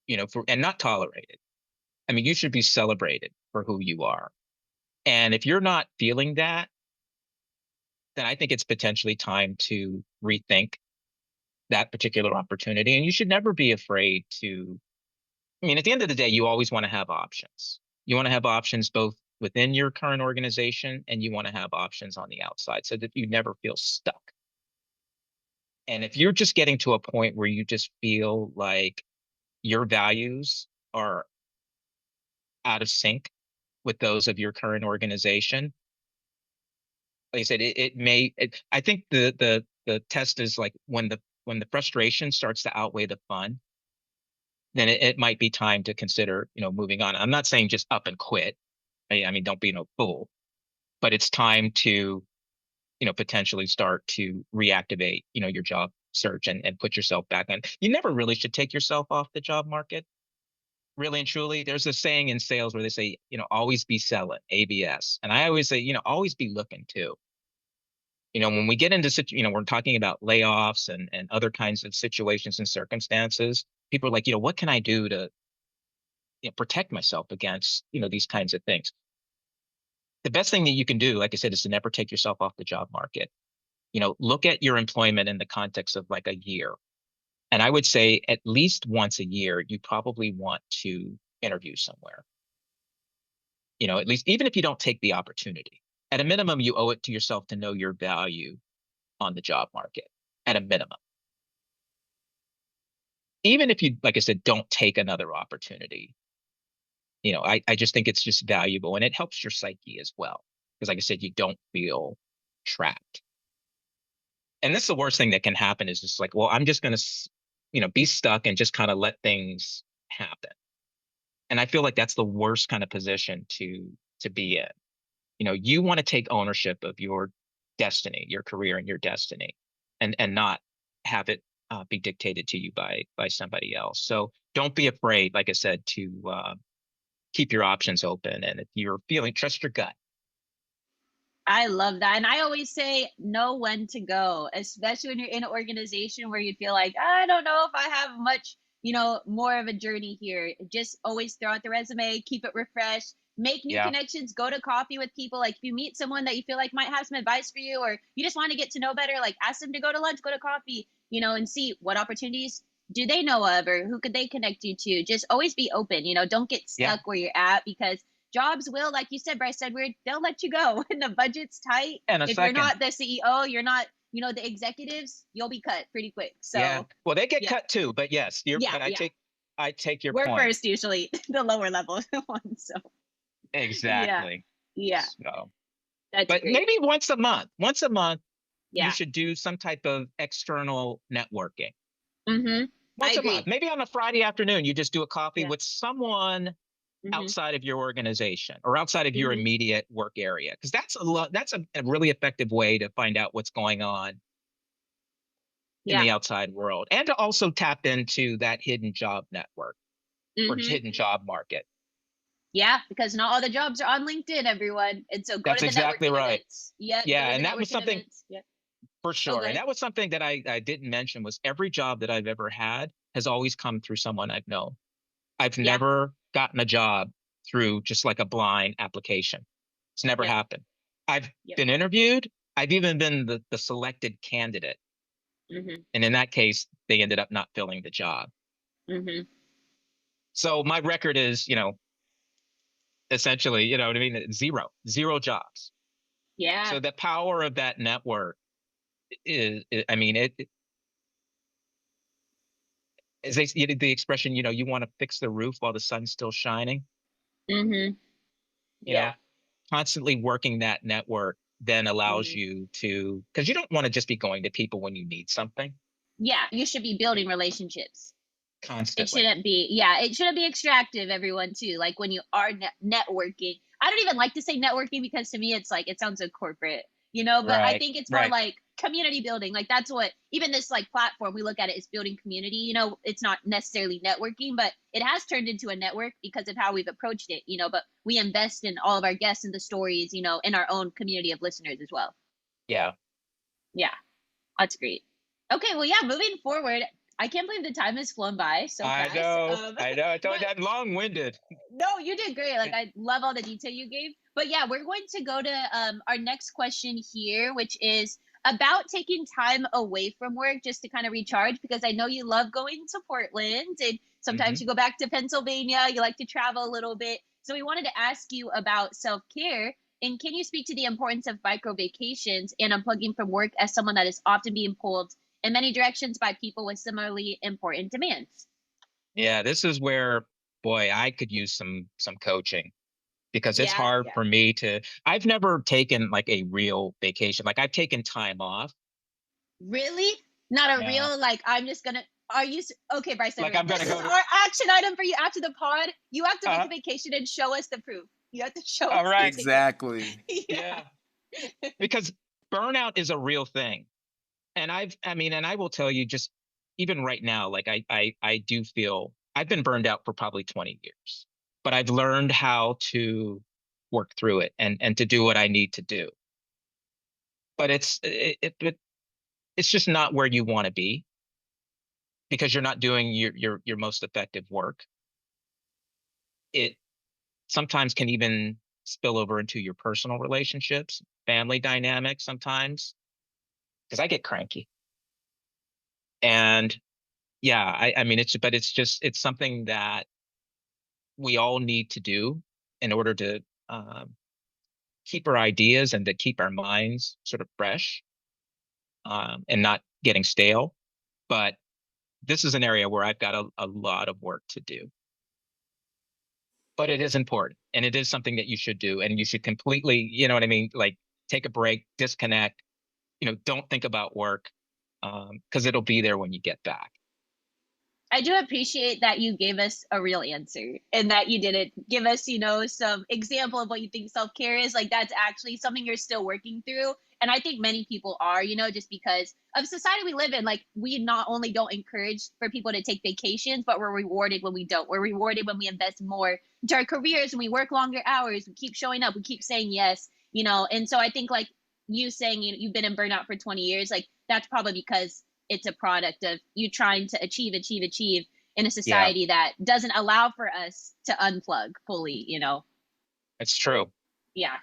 and not tolerated. I mean, you should be celebrated for who you are. And if you're not feeling that, then I think it's potentially time to rethink that particular opportunity. And you should never be afraid to, I mean, at the end of the day, you always want to have options. You want to have options both within your current organization and you want to have options on the outside so that you never feel stuck. And if you're just getting to a point where you just feel like your values are out of sync with those of your current organization, like I said, I think the test is like when the frustration starts to outweigh the fun, then it might be time to consider, moving on. I'm not saying just up and quit. I mean, don't be no fool, but it's time to, potentially start to reactivate, your job search and put yourself back on. You never really should take yourself off the job market, really and truly. There's a saying in sales where they say, always be selling, ABS. And I always say, always be looking too. When we get into we're talking about layoffs and other kinds of situations and circumstances, people are like, what can I do to, protect myself against, these kinds of things? The best thing that you can do, like I said, is to never take yourself off the job market. Look at your employment in the context of like a year. And I would say at least once a year, you probably want to interview somewhere. At least even if you don't take the opportunity, at a minimum, you owe it to yourself to know your value on the job market at a minimum. Even if you, like I said, don't take another opportunity, I just think it's just valuable and it helps your psyche as well. Because like I said, you don't feel trapped. And that's the worst thing that can happen is just like, well, I'm just going to, be stuck and just kind of let things happen. And I feel like that's the worst kind of position to be in. You want to take ownership of your destiny, your career and your destiny, and not have it be dictated to you by somebody else. So don't be afraid, like I said, to keep your options open. And if you're feeling, trust your gut. I love that. And I always say know when to go, especially when you're in an organization where you feel like, I don't know if I have much, more of a journey here. Just always throw out the resume, keep it refreshed, make new Yeah. connections, go to coffee with people. Like if you meet someone that you feel like might have some advice for you, or you just want to get to know better, like ask them to go to lunch, go to coffee, and see what opportunities do they know of, or who could they connect you to. Just always be open, don't get Yeah. stuck where you're at, because jobs will, like you said, Bryce-Edward, they'll let you go when the budget's tight. In a If you're second. not the CEO, you're not, the executives, you'll be cut pretty quick. Yeah. So Well, they get yeah, cut too, but yes, yeah, but yeah. I take your We're point. first usually, the lower level ones. So yeah, Exactly. yeah, So, that's but great. maybe once a month, you Yeah. should do some type of external networking. Mm-hmm. I Once a month, agree. maybe on a Friday afternoon, you just do a coffee Yeah. with someone Mm-hmm. outside of your organization or outside of your Mm-hmm. immediate work area, because that's a really effective way to find out what's going on in Yeah. the outside world, and to also tap into that hidden job network or Mm-hmm. hidden job market. Yeah, because not all the jobs are on LinkedIn, everyone. And so go to That's the exactly networking right. events. Yep, go Yeah, to the and that was networking something events. Yep. for Oh, sure. And good. that was something that I didn't mention, was every job that I've ever had has always come through someone I've known. I've Yeah. never gotten a job through just like a blind application. It's never Yep. happened. I've Yep. been interviewed. I've even been the selected candidate. Mm-hmm. And in that case, they ended up not filling the job. Mm-hmm. So my record is, essentially, you know what I mean? Zero jobs. Yeah. So the power of that network I mean, as you did the expression, you want to fix the roof while the sun's still shining, Mm-hmm. you know, Yeah. constantly working that network then allows Mm-hmm. you to, because you don't want to just be going to people when you need something Yeah, you should be building relationships. It constantly. shouldn't be, yeah, it shouldn't be extractive, everyone, too. Like when you are networking. I don't even like to say networking because to me it's like it sounds so corporate, but I Right, think it's more right. like community building. Like that's what even this like platform we look at it as building community. It's not necessarily networking, but it has turned into a network because of how we've approached it, but we invest in all of our guests and the stories, in our own community of listeners as well. Yeah. Yeah. That's great. Okay, well, yeah, moving forward, I can't believe the time has flown by so I fast. know. I know. I told But you I'm long-winded. no, you did great. Like I love all the detail you gave. But yeah, we're going to go to our next question here, which is about taking time away from work just to kind of recharge, because I know you love going to Portland and sometimes Hmm. you go back to Pennsylvania, you like to travel a little bit. So we wanted to ask you about self-care, and can you speak to the importance of micro vacations and unplugging from work as someone that is often being pulled in many directions by people with similarly important demands? Yeah, this is where, boy, I could use some coaching, because it's Yeah, hard yeah. for me to. I've never taken like a real vacation. Like I've taken time off. Really? Not a Yeah. real, like, I'm just gonna. Are you okay, Bryce Like Edward? I'm This gonna is go to. our action item for you after the pod. You have to make Uh, a vacation and show us the proof. You have to show all us the right. ticket. Exactly. Yeah. Yeah. Because burnout is a real thing. And I will tell you, just even right now, like I do feel I've been burned out for probably 20 years, but I've learned how to work through it and to do what I need to do. But it's just not where you want to be, because you're not doing your most effective work. It sometimes can even spill over into your personal relationships, family dynamics sometimes, because I get cranky. And yeah, I mean, it's something that we all need to do in order to um, keep our ideas and to keep our minds sort of fresh, and not getting stale. But this is an area where I've got a lot of work to do. But it is important, and it is something that you should do, and you should completely, you know what I mean, like take a break, disconnect. Don't think about work, because it'll be there when you get back. I do appreciate that you gave us a real answer and that you didn't give us, some example of what you think self care is. Like that's actually something you're still working through. And I think many people are, just because of society we live in. Like we not only don't encourage for people to take vacations, but we're rewarded when we don't. We're rewarded when we invest more into our careers and we work longer hours. We keep showing up. We keep saying yes. you know. And so I think like you saying you've been in burnout for 20 years, like that's probably because it's a product of you trying to achieve in a Yeah, society that doesn't allow for us to unplug fully, you know. it's true. Yeah.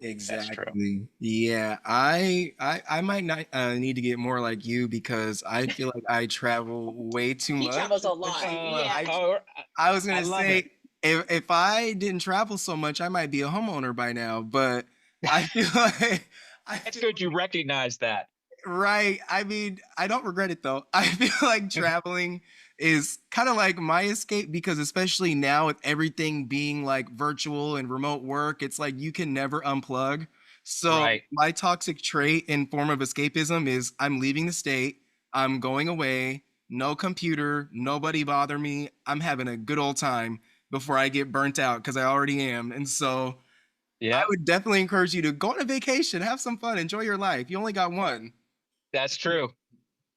That's true. Exactly. Yeah, I might not need to get more like you because I feel like I travel way too He much. travels a lot. Especially, Yeah. I was I gonna love it. say if I didn't travel so much, I might be a homeowner by now. But I feel like I It's feel good you recognize that. right. I mean, I don't regret it though. I feel like traveling is kind of like my escape because especially now with everything being like virtual and remote work, it's like you can never unplug. So Right. my toxic trait in form of escapism is I'm leaving the state, I'm going away, no computer, nobody bother me. I'm having a good old time before I get burnt out because I already am. And so I Yep. would definitely encourage you to go on a vacation, have some fun, enjoy your life. You only got one. That's true.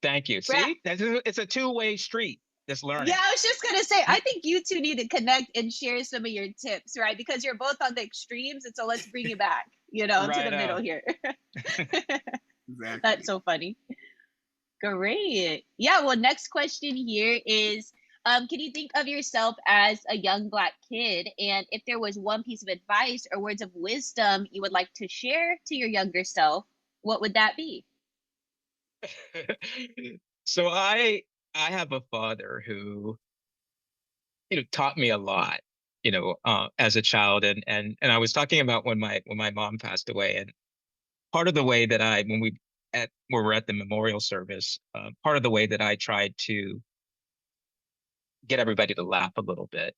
Thank you. Brad, See, it's a two-way street. This yeah, learning. I was just gonna say, I think you two need to connect and share some of your tips, right? Because you're both on the extremes, and so let's bring you back, you know, to the Right middle on. here. That's Exactly. so funny. Great. Yeah, well, next question here is can you think of yourself as a young Black kid? And if there was one piece of advice or words of wisdom you would like to share to your younger self, what would that be? So I have a father who taught me a lot as a child, and I was talking about when my mom passed away, and part of the way that I when we at when we're at the memorial service, part of the way that I tried to get everybody to laugh a little bit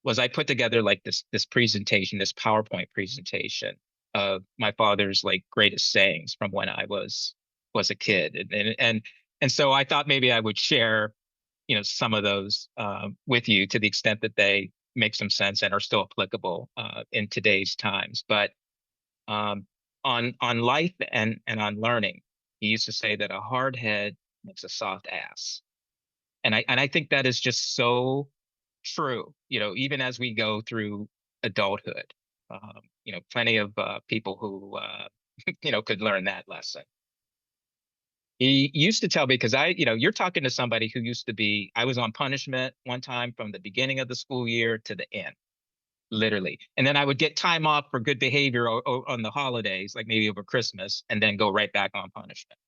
was I put together like this presentation, this PowerPoint presentation of my father's like greatest sayings from when I was a kid, and so I thought maybe I would share some of those with you to the extent that they make some sense and are still applicable in today's times. But um, on life and on learning, he used to say that a hard head makes a soft ass, and I think that is just so true. Even as we go through adulthood, plenty of people who could learn that lesson. He used to tell me because you're talking to somebody who used to be. I was on punishment one time from the beginning of the school year to the end, literally, and then I would get time off for good behavior on the holidays, like maybe over Christmas, and then go right back on punishment.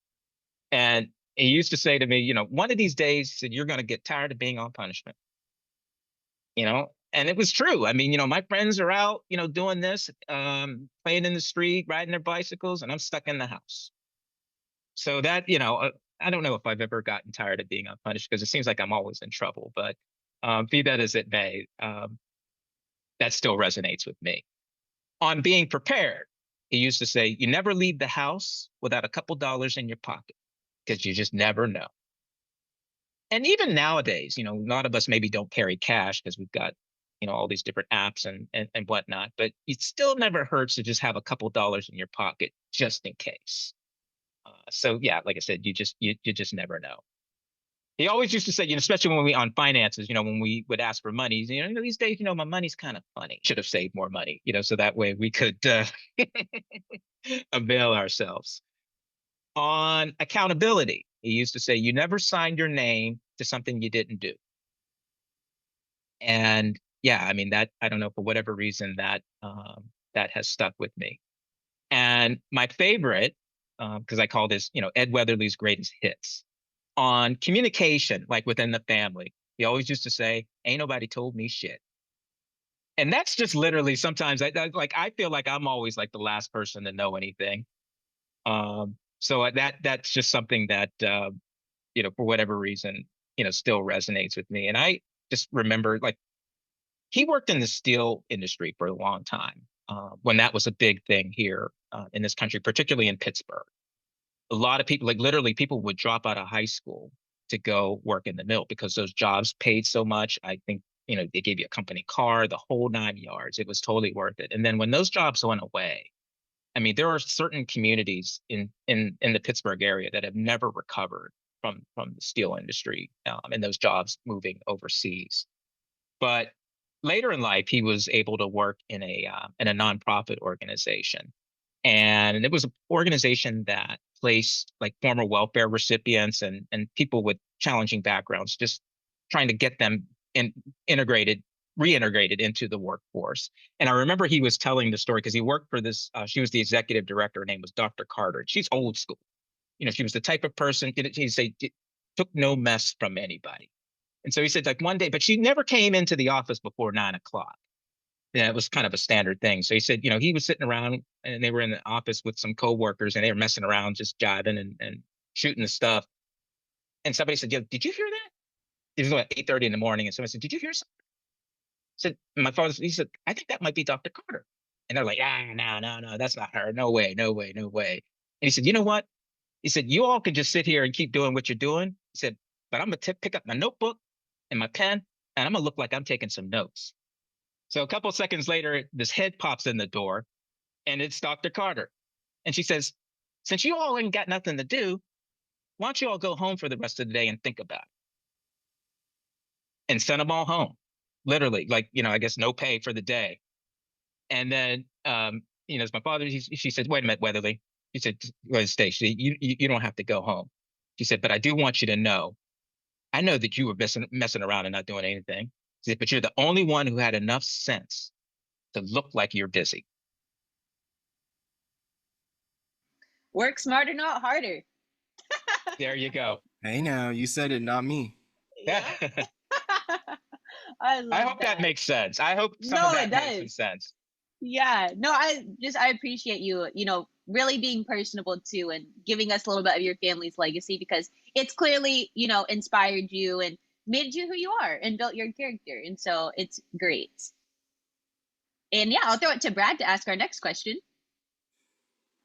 And he used to say to me, one of these days, he said, you're going to get tired of being on punishment. And it was true. I mean, my friends are out, doing this, playing in the street, riding their bicycles, and I'm stuck in the house. So that, I don't know if I've ever gotten tired of being unpunished because it seems like I'm always in trouble. But be that as it may, that still resonates with me. On being prepared, he used to say, you never leave the house without a couple dollars in your pocket because you just never know. And even nowadays, a lot of us maybe don't carry cash because we've got, all these different apps and whatnot, but it still never hurts to just have a couple dollars in your pocket just in case. So yeah, like I said, you just never know. He always used to say, especially when we on finances, when we would ask for money, these days, my money's kind of funny. Should have saved more money, so that way we could avail ourselves. On accountability, he used to say, you never signed your name to something you didn't do. And yeah, I mean that I don't know for whatever reason that has stuck with me. And my favorite, because I call this, Ed Weatherly's greatest hits on communication, like within the family. He always used to say, "Ain't nobody told me shit." And that's just literally sometimes I feel like I'm always like the last person to know anything. So that's just something that for whatever reason, still resonates with me. And I just remember like he worked in the steel industry for a long time when that was a big thing here in this country, particularly in Pittsburgh. A lot of people, like literally, people would drop out of high school to go work in the mill because those jobs paid so much. I think they gave you a company car, the whole 9 yards. It was totally worth it. And then when those jobs went away, I mean, there are certain communities in the Pittsburgh area that have never recovered from the steel industry and those jobs moving overseas. But later in life, he was able to work in a nonprofit organization, and it was an organization that placed like former welfare recipients and people with challenging backgrounds, just trying to get them integrated, reintegrated into the workforce. And I remember he was telling the story because he worked for this. She was the executive director. Her name was Dr. Carter. She's old school. She was the type of person he say took no mess from anybody. And so he said, like one day, but she never came into the office before 9 o'clock. Yeah, it was kind of a standard thing. So he said, he was sitting around and they were in the office with some coworkers and they were messing around, just jiving and shooting the stuff. And somebody said, did you hear that? It was like 8:30 in the morning. And somebody said, did you hear something? I said, my father, he said, I think that might be Dr. Carter. And they're like, no, no, no, that's not her. No way, no way, no way. And he said, you know what? He said, you all can just sit here and keep doing what you're doing. He said, but I'm going to pick up my notebook and my pen and I'm going to look like I'm taking some notes. So a couple of seconds later, this head pops in the door and it's Dr. Carter. And she says, since you all ain't got nothing to do, why don't you all go home for the rest of the day and think about it? And send them all home. Literally, like, I guess no pay for the day. And then, as my father, she said, wait a minute, Weatherly. She said, well, stay. She said, you don't have to go home. She said, but I do want you to know, I know that you were messing around and not doing anything. She said, but you're the only one who had enough sense to look like you're busy. Work smarter, not harder. There you go. Hey, now you said it, not me. Yeah. I hope that makes sense. I hope some of that makes some sense. Yeah. No, I appreciate you, really being personable too and giving us a little bit of your family's legacy, because it's clearly, inspired you and made you who you are and built your character. And so it's great. And yeah, I'll throw it to Brad to ask our next question.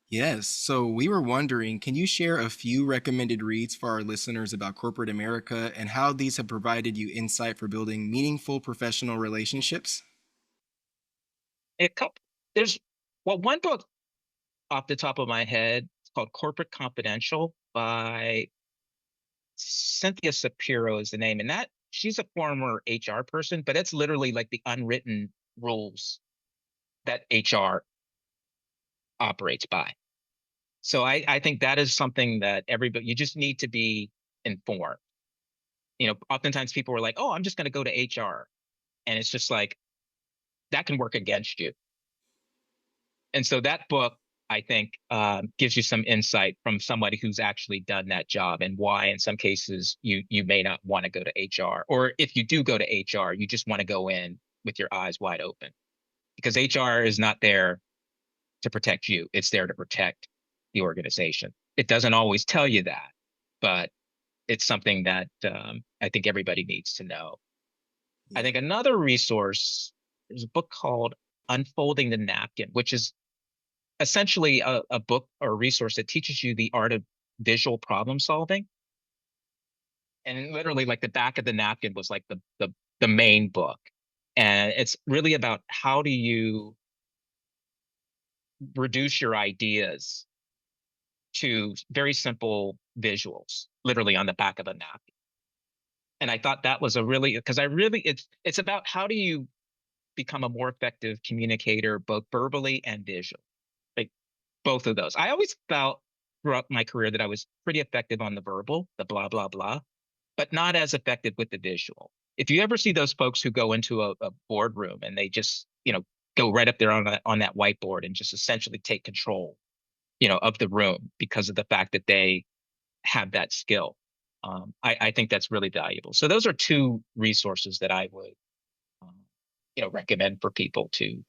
Yes. So we were wondering, can you share a few recommended reads for our listeners about corporate America and how these have provided you insight for building meaningful professional relationships? There's one book off the top of my head. It's called Corporate Confidential by Cynthia Shapiro is the name. And that she's a former HR person, but it's literally like the unwritten rules that HR operates by. So I think that is something that you just need to be informed. Oftentimes people are like, oh, I'm just going to go to HR. And it's just like, that can work against you. And so that book, I think, gives you some insight from somebody who's actually done that job and why in some cases you may not want to go to HR. Or if you do go to HR, you just want to go in with your eyes wide open. Because HR is not there to protect you. It's there to protect the organization. It doesn't always tell you that, but it's something that I think everybody needs to know. Yeah. I think another resource, there's a book called Unfolding the Napkin, which is essentially a book or a resource that teaches you the art of visual problem solving. And literally like the back of the napkin was like the main book. And it's really about how do you reduce your ideas to very simple visuals, literally on the back of a napkin. And I thought that was it's about how do you become a more effective communicator, both verbally and visually, like both of those. I always felt throughout my career that I was pretty effective on the verbal, the blah, blah, blah, but not as effective with the visual. If you ever see those folks who go into a boardroom and they just, go right up there on that whiteboard and just essentially take control, of the room because of the fact that they have that skill. I think that's really valuable. So those are two resources that I would, recommend for people to,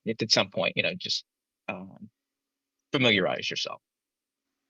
if at some point, just familiarize yourself.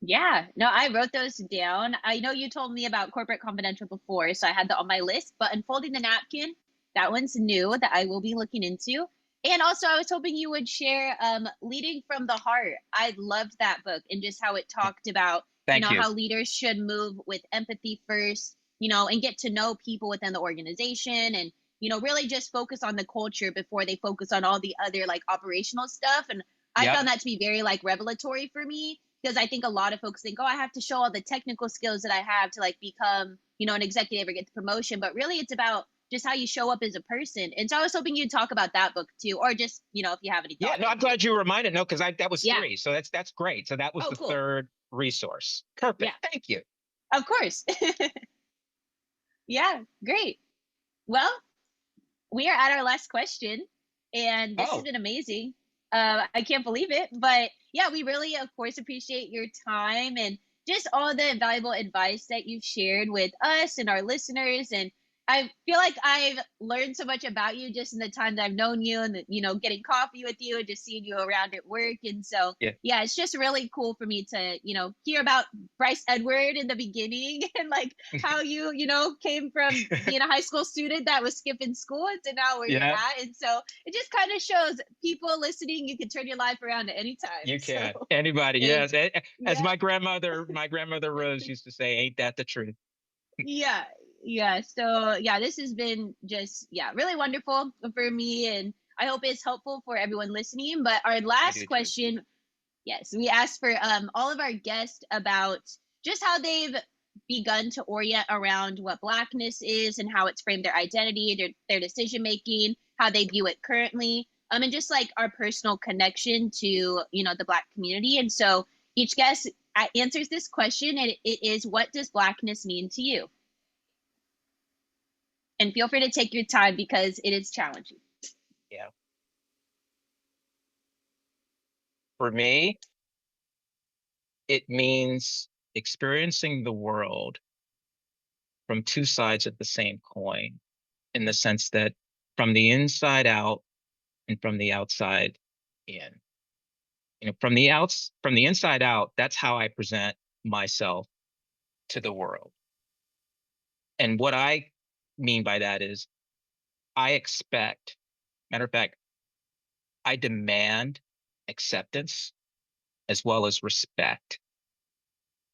Yeah, no, I wrote those down. I know you told me about Corporate Confidential before, so I had that on my list, but Unfolding the Napkin, that one's new that I will be looking into. And also, I was hoping you would share Leading from the Heart. I loved that book and just how it talked about, how leaders should move with empathy first, and get to know people within the organization and, really just focus on the culture before they focus on all the other like operational stuff. And I found that to be very like revelatory for me, because I think a lot of folks think, oh, I have to show all the technical skills that I have to like become, an executive or get the promotion. But really it's about just how you show up as a person. And so I was hoping you'd talk about that book too, or just, if you have any Yeah, thoughts no, on I'm glad you reminded. No, because that was Yeah. three. So that's great. So that was Oh, the cool. third resource. Yeah, Perfect. Thank you. of course. Yeah, great. Well, we are at our last question, and this has Oh, been amazing. I can't believe it, but yeah, we really, of course, appreciate your time and just all the valuable advice that you've shared with us and our listeners. And I feel like I've learned so much about you just in the time that I've known you, and getting coffee with you and just seeing you around at work. And so, yeah. yeah, it's just really cool for me to, hear about Bryce-Edward in the beginning and like how you, came from being a high school student that was skipping school to now where you're Yeah, at. And so it just kind of shows people listening, you can turn your life around at any time. you So can. Anybody, it is, yes. As yeah, my grandmother Rose used to say, ain't that the truth? yeah, yeah. So yeah, this has been just, yeah, really wonderful for me. And I hope it's helpful for everyone listening. But our I last do too. question, yes, we asked for all of our guests about just how they've begun to orient around what Blackness is and how it's framed their identity, their decision making, how they view it currently, and just like our personal connection to the Black community. And so each guest answers this question, and it is, what does Blackness mean to you? And feel free to take your time because it is challenging. Yeah. For me, it means experiencing the world from two sides of the same coin, in the sense that from the inside out and from the outside in. From the inside out, that's how I present myself to the world. And what I mean by that is I expect, matter of fact, I demand acceptance as well as respect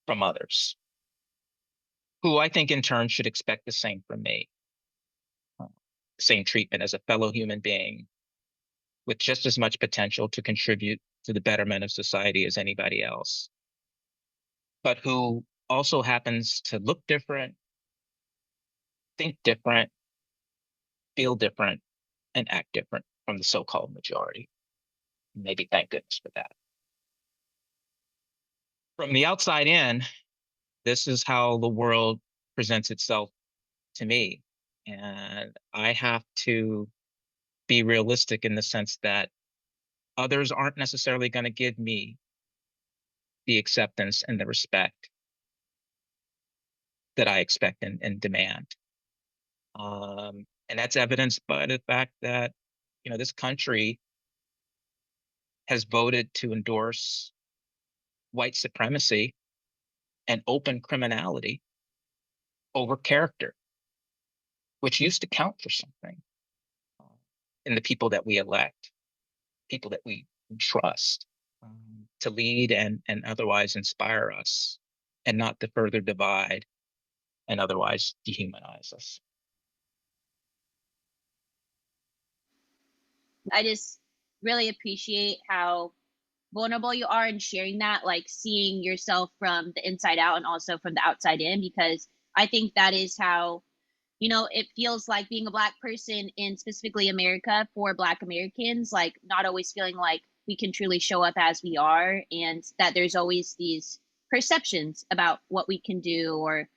from others, who I think in turn should expect the same from me. Same treatment as a fellow human being with just as much potential to contribute to the betterment of society as anybody else, but who also happens to look different, think different, feel different, and act different from the so-called majority. Maybe thank goodness for that. From the outside in, this is how the world presents itself to me. And I have to be realistic in the sense that others aren't necessarily going to give me the acceptance and the respect that I expect and demand. And that's evidenced by the fact that, this country has voted to endorse white supremacy and open criminality over character, which used to count for something in the people that we elect, people that we trust to lead and otherwise inspire us, and not to further divide and otherwise dehumanize us. I just really appreciate how vulnerable you are in sharing that, like seeing yourself from the inside out and also from the outside in, because I think that is how, it feels like being a Black person in specifically America for Black Americans, like not always feeling like we can truly show up as we are, and that there's always these perceptions about what we can do, or,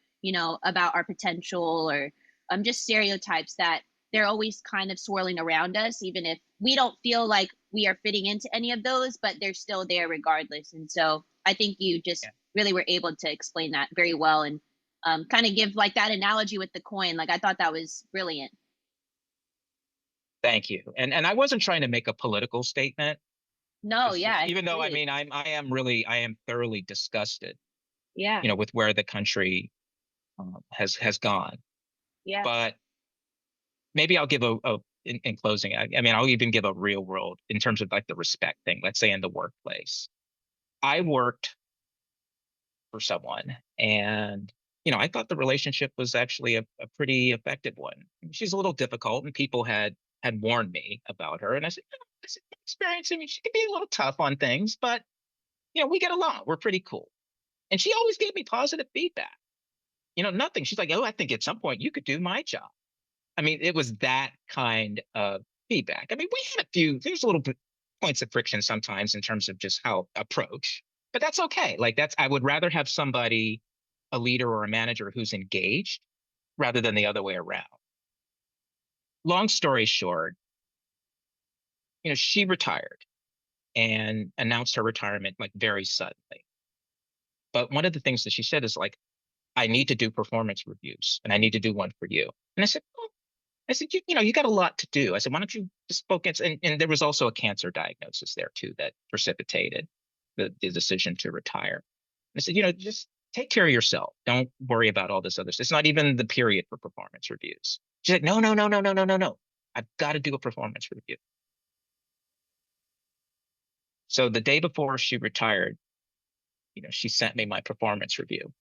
about our potential, or just stereotypes that they're always kind of swirling around us, even if we don't feel like we are fitting into any of those, but they're still there regardless. And so I think you just Yeah. really were able to explain that very well, and kind of give like that analogy with the coin. Like I thought that was brilliant. Thank you. And I wasn't trying to make a political statement. No, It's just, yeah, even though absolutely. I am thoroughly disgusted, Yeah, with where the country has gone. yeah. But maybe I'll give in closing, I mean, I'll even give a real world in terms of like the respect thing. Let's say in the workplace, I worked for someone, and I thought the relationship was actually a pretty effective one. She's a little difficult, and people had warned me about her, and I said, this is experience. I mean, she can be a little tough on things, but we get along. We're pretty cool. And she always gave me positive feedback. Nothing. She's like, oh, I think at some point you could do my job. I mean, it was that kind of feedback. I mean, we had there's a little bit points of friction sometimes in terms of just how approach, but that's okay. Like I would rather have somebody, a leader or a manager who's engaged rather than the other way around. Long story short, she retired and announced her retirement like very suddenly. But one of the things that she said is like, I need to do performance reviews and I need to do one for you. And I said, oh, you got a lot to do. I said, why don't you just focus? And there was also a cancer diagnosis there too that precipitated the decision to retire. I said, just take care of yourself. Don't worry about all this other stuff. It's not even the period for performance reviews. She's like, no, no, no, no, no, no, no, no. I've got to do a performance review. So the day before she retired, she sent me my performance review.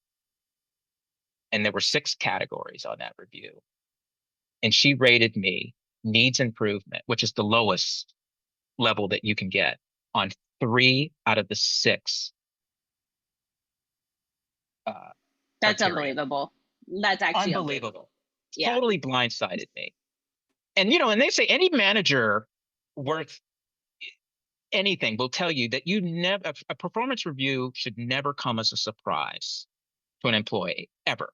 And there were 6 categories on that review. And she rated me needs improvement, which is the lowest level that you can get, on 3 out of the 6. That's criteria. unbelievable. That's actually unbelievable. Yeah. Totally blindsided me. And, and they say any manager worth anything will tell you that a performance review should never come as a surprise to an employee, ever.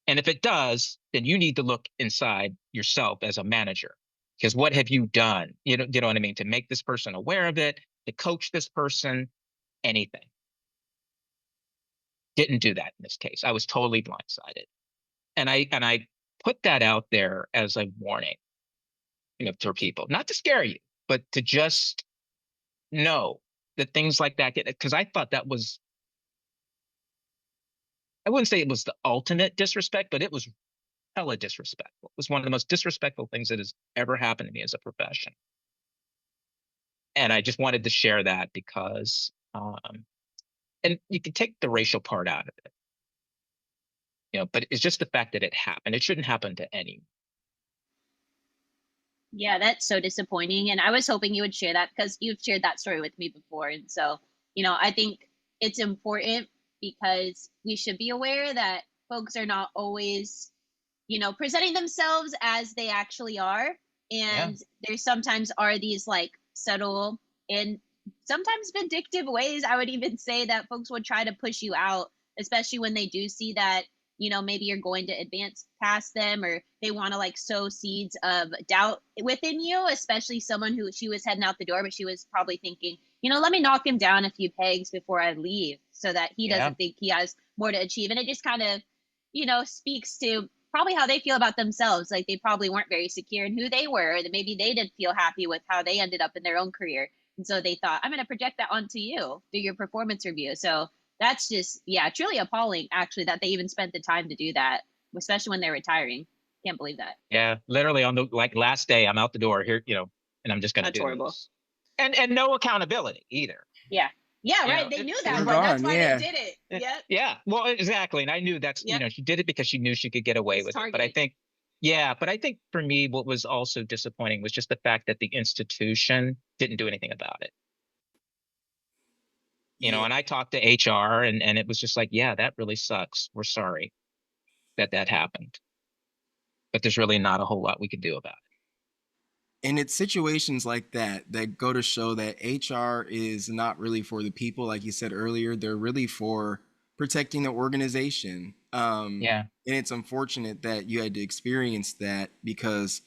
And if it does, then you need to look inside yourself as a manager, because what have you done? You know what I mean? To make this person aware of it, to coach this person, anything. Didn't do that in this case. I was totally blindsided. And I put that out there as a warning, to people, not to scare you, but to just know that things like that because I thought that was, I wouldn't say it was the ultimate disrespect, but it was hella disrespectful. It was one of the most disrespectful things that has ever happened to me as a profession. And I just wanted to share that because, and you can take the racial part out of it, but it's just the fact that it happened. It shouldn't happen to anyone. Yeah, that's so disappointing. And I was hoping you would share that because you've shared that story with me before. And so, I think it's important because we should be aware that folks are not always, presenting themselves as they actually are. And there sometimes are these like subtle and sometimes vindictive ways, I would even say, that folks would try to push you out, especially when they do see that, maybe you're going to advance past them, or they want to like sow seeds of doubt within you, especially someone who she was heading out the door, but she was probably thinking, let me knock him down a few pegs before I leave so that he doesn't think he has more to achieve. And it just kind of, speaks to probably how they feel about themselves. Like they probably weren't very secure in who they were, and maybe they didn't feel happy with how they ended up in their own career. And so they thought, I'm going to project that onto you through your performance review. So that's just, truly appalling, actually, that they even spent the time to do that, especially when they're retiring. Can't believe that. Yeah, literally on the last day, I'm out the door here, and I'm just going to do horrible. this. And no accountability either. Yeah. Yeah, right. They knew that, but that's why they did it. Yeah. Yeah. Well, exactly. And I knew that's, she did it because she knew she could get away with it. But I think, for me, what was also disappointing was just the fact that the institution didn't do anything about it. And I talked to HR and it was just like, that really sucks. We're sorry that happened. But there's really not a whole lot we can do about it. And it's situations like that that go to show that HR is not really for the people. Like you said earlier, they're really for protecting the organization. And it's unfortunate that you had to experience that because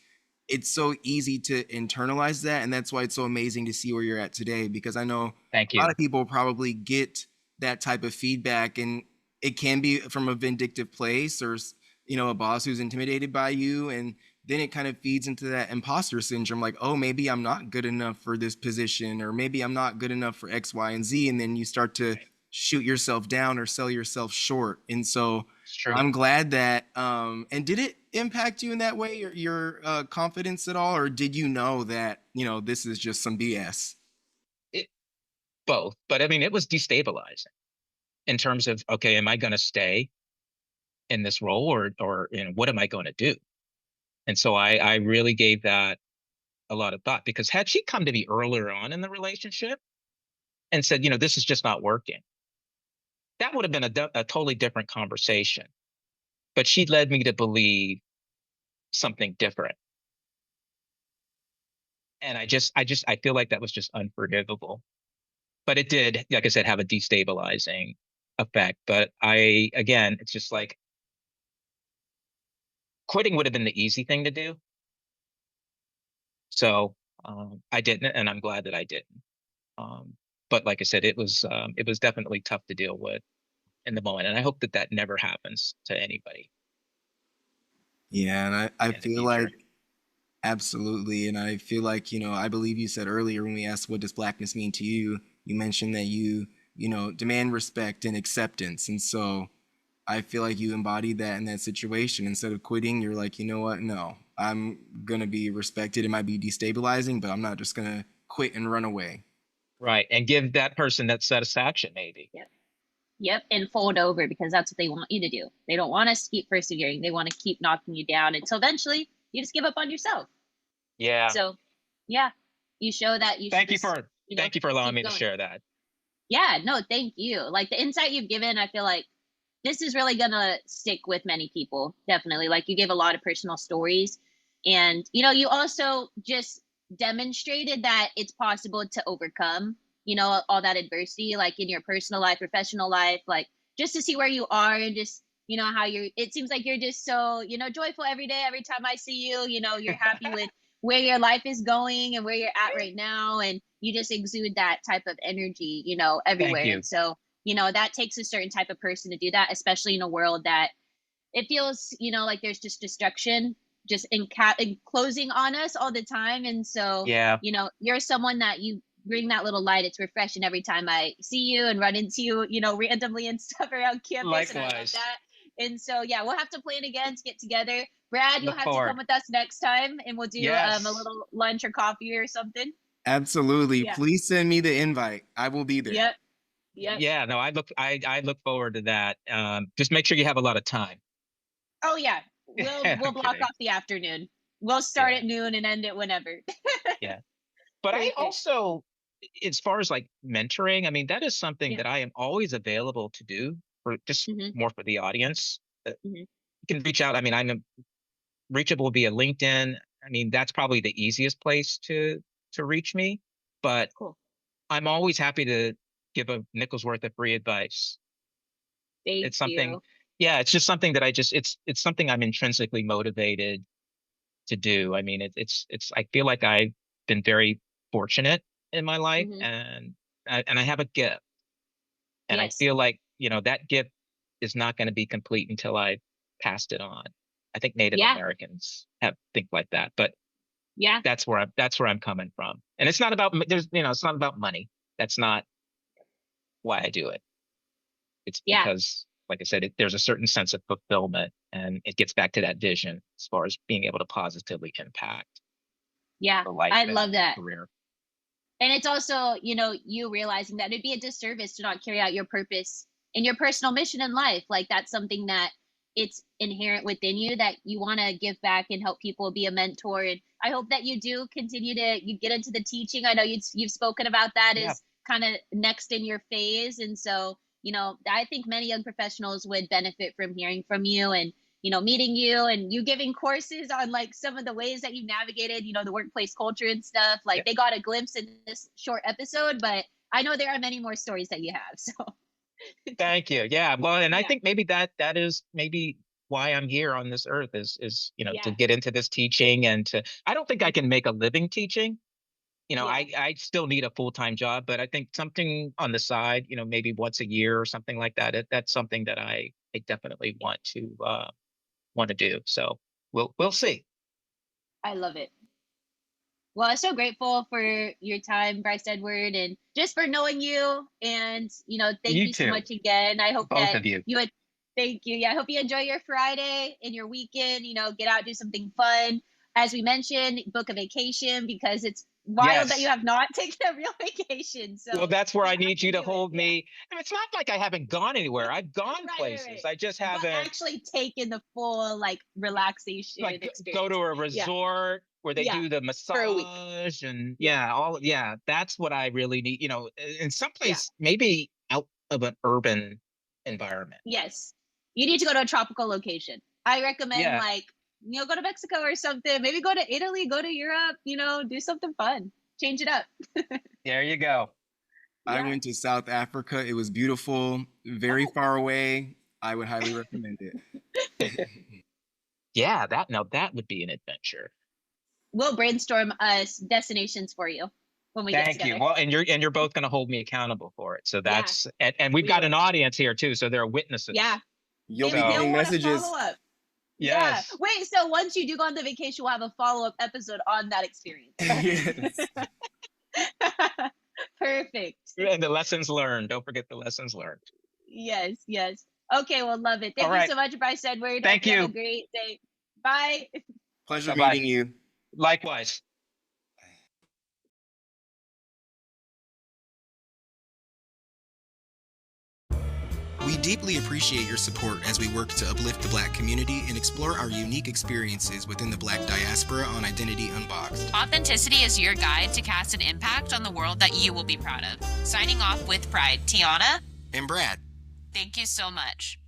it's so easy to internalize that. And that's why it's so amazing to see where you're at today, because I know a lot of people probably get that type of feedback, and it can be from a vindictive place or, a boss who's intimidated by you. And then it kind of feeds into that imposter syndrome. Like, oh, maybe I'm not good enough for this position, or maybe I'm not good enough for X, Y, and Z. And then you start to shoot yourself down or sell yourself short. And so I'm glad that, and did it impact you in that way, your confidence at all? Or did you know that, this is just some BS? Both. But I mean, it was destabilizing in terms of, okay, am I going to stay in this role or what am I going to do? And so I really gave that a lot of thought, because had she come to me earlier on in the relationship and said, this is just not working, that would have been a totally different conversation. But she led me to believe something different. And I feel like that was just unforgivable. But it did, like I said, have a destabilizing effect. But again, it's just like quitting would have been the easy thing to do. So I didn't, and I'm glad that I didn't. But like I said, it was definitely tough to deal with in the moment, and I hope that that never happens to anybody Yeah, and I in the feel future. like absolutely, and I feel like, I believe you said earlier when we asked what does blackness mean to you, you mentioned that you demand respect and acceptance. And so I feel like you embodied that in that situation. Instead of quitting, you're like, you know what? No, I'm going to be respected. It might be destabilizing, but I'm not just going to quit and run away. Right, and give that person that satisfaction, maybe. Yep. Yep. And fold over because that's what they want you to do. They don't want us to keep persevering. They want to keep knocking you down until eventually you just give up on yourself. Yeah. So, yeah, you show that you should Thank you just, for thank you for allowing keep me to going. share that. Yeah, no, thank you. Like the insight you've given, I feel like this is really gonna stick with many people. Definitely. Like you gave a lot of personal stories. And you also just demonstrated that it's possible to overcome, all that adversity, like in your personal life, professional life, like just to see where you are and just, how it seems like you're just so, joyful every day. Every time I see you, you're happy with where your life is going and where you're at right now. And you just exude that type of energy, Thank everywhere. you. And so, that takes a certain type of person to do that, especially in a world that it feels, like there's just destruction just enclosing on us all the time. And so, Yeah, you're someone that you bring that little light. It's refreshing every time I see you and run into you, randomly and stuff around campus. And I love likewise. that. And so, yeah, we'll have to plan again to get together. Brad, you'll Look have to come forward. with us next time and we'll do a Yes. little lunch or coffee or something. Absolutely. Yeah. Please send me the invite. I will be there. Yep. Yep. Yeah, no, I look forward to that. Just make sure you have a lot of time. Oh yeah, we'll I'm block kidding. off the afternoon. We'll start Yeah, at noon and end it whenever. yeah. But I Perfect. also, as far as like mentoring, I mean, that is something Yeah. that I am always available to do for just Mhm. more for the audience. Mhm. You can reach out. I mean, I'm reachable via LinkedIn. I mean, that's probably the easiest place to reach me. But Cool. I'm always happy to give a nickel's worth of free advice. Thank It's something, you. yeah, it's just something that it's something I'm intrinsically motivated to do. I mean, I feel like I've been very fortunate in my life, Mhm. and I have a gift, and I Yes. feel like that gift is not going to be complete until I passed it on. I think Native Yeah. Americans have think like that, but Yeah. that's where I'm coming from, and it's not about it's not about money. That's not why I do it. It's Yeah. because, like I said, there's a certain sense of fulfillment, and it gets back to that vision as far as being able to positively impact Yeah. the life I and love that. career. And it's also, you realizing that it'd be a disservice to not carry out your purpose and your personal mission in life. Like that's something that it's inherent within you that you want to give back and help people, be a mentor. And I hope that you do continue to you get into the teaching. I know you've spoken about that Yeah, as kind of next in your phase. And so, I think many young professionals would benefit from hearing from you and meeting you and you giving courses on like some of the ways that you navigated, the workplace culture and stuff. yeah. Like they got a glimpse in this short episode, but I know there are many more stories that you have. So Thank you. Yeah. Well, and I yeah, think maybe that is maybe why I'm here on this earth is to yeah, get into this teaching and to. I don't think I can make a living teaching. yeah, I still need a full-time job, but I think something on the side, maybe once a year or something like that. That's something that I definitely want to do. So we'll see. I love it. Well, I'm so grateful for your time, Bryce-Edward, and just for knowing you. And, thank You you so too, much again. I hope both that of you. you would, thank you. Yeah, I hope you enjoy your Friday and your weekend. Get out, do something fun. As we mentioned, book a vacation because it's wild that you Yes. have not taken a real vacation. Well, So that's where you I have need to you to do it. hold Yeah. me. And it's not like I haven't gone anywhere. I've gone Right, right, places. right. I just But haven't actually taking the full like relaxation like go to experience. a Yeah. resort where they Yeah. do the For a week. massage and Yeah. yeah, that's what I really need, in some Yeah. place maybe out of an urban environment. Yes. You need to go to a tropical location. I recommend Yeah. like Go to Mexico or something. Maybe go to Italy, go to Europe, do something fun. Change it up. There you go. I went to South Africa. It was beautiful, very far away. I would highly recommend it. Yeah, that would be an adventure. We'll brainstorm us destinations for you when we get Thank together. you. Well, and you're both going to hold me accountable for it. So that's and we've got an audience here too, so there are witnesses. Yeah. You'll be getting messages. Follow-up. Yes. Yeah. Wait, so once you do go on the vacation, we'll have a follow-up episode on that experience. Yes. Perfect. And the lessons learned. Don't forget the lessons learned. Yes. Okay, well, love it. Thank you so much, Bryce-Edward. Thank you. Have a great day. Bye. Pleasure meeting you. Likewise. We deeply appreciate your support as we work to uplift the Black community and explore our unique experiences within the Black diaspora on Identity Unboxed. Authenticity is your guide to cast an impact on the world that you will be proud of. Signing off with pride, Tiana and Brad. Thank you so much.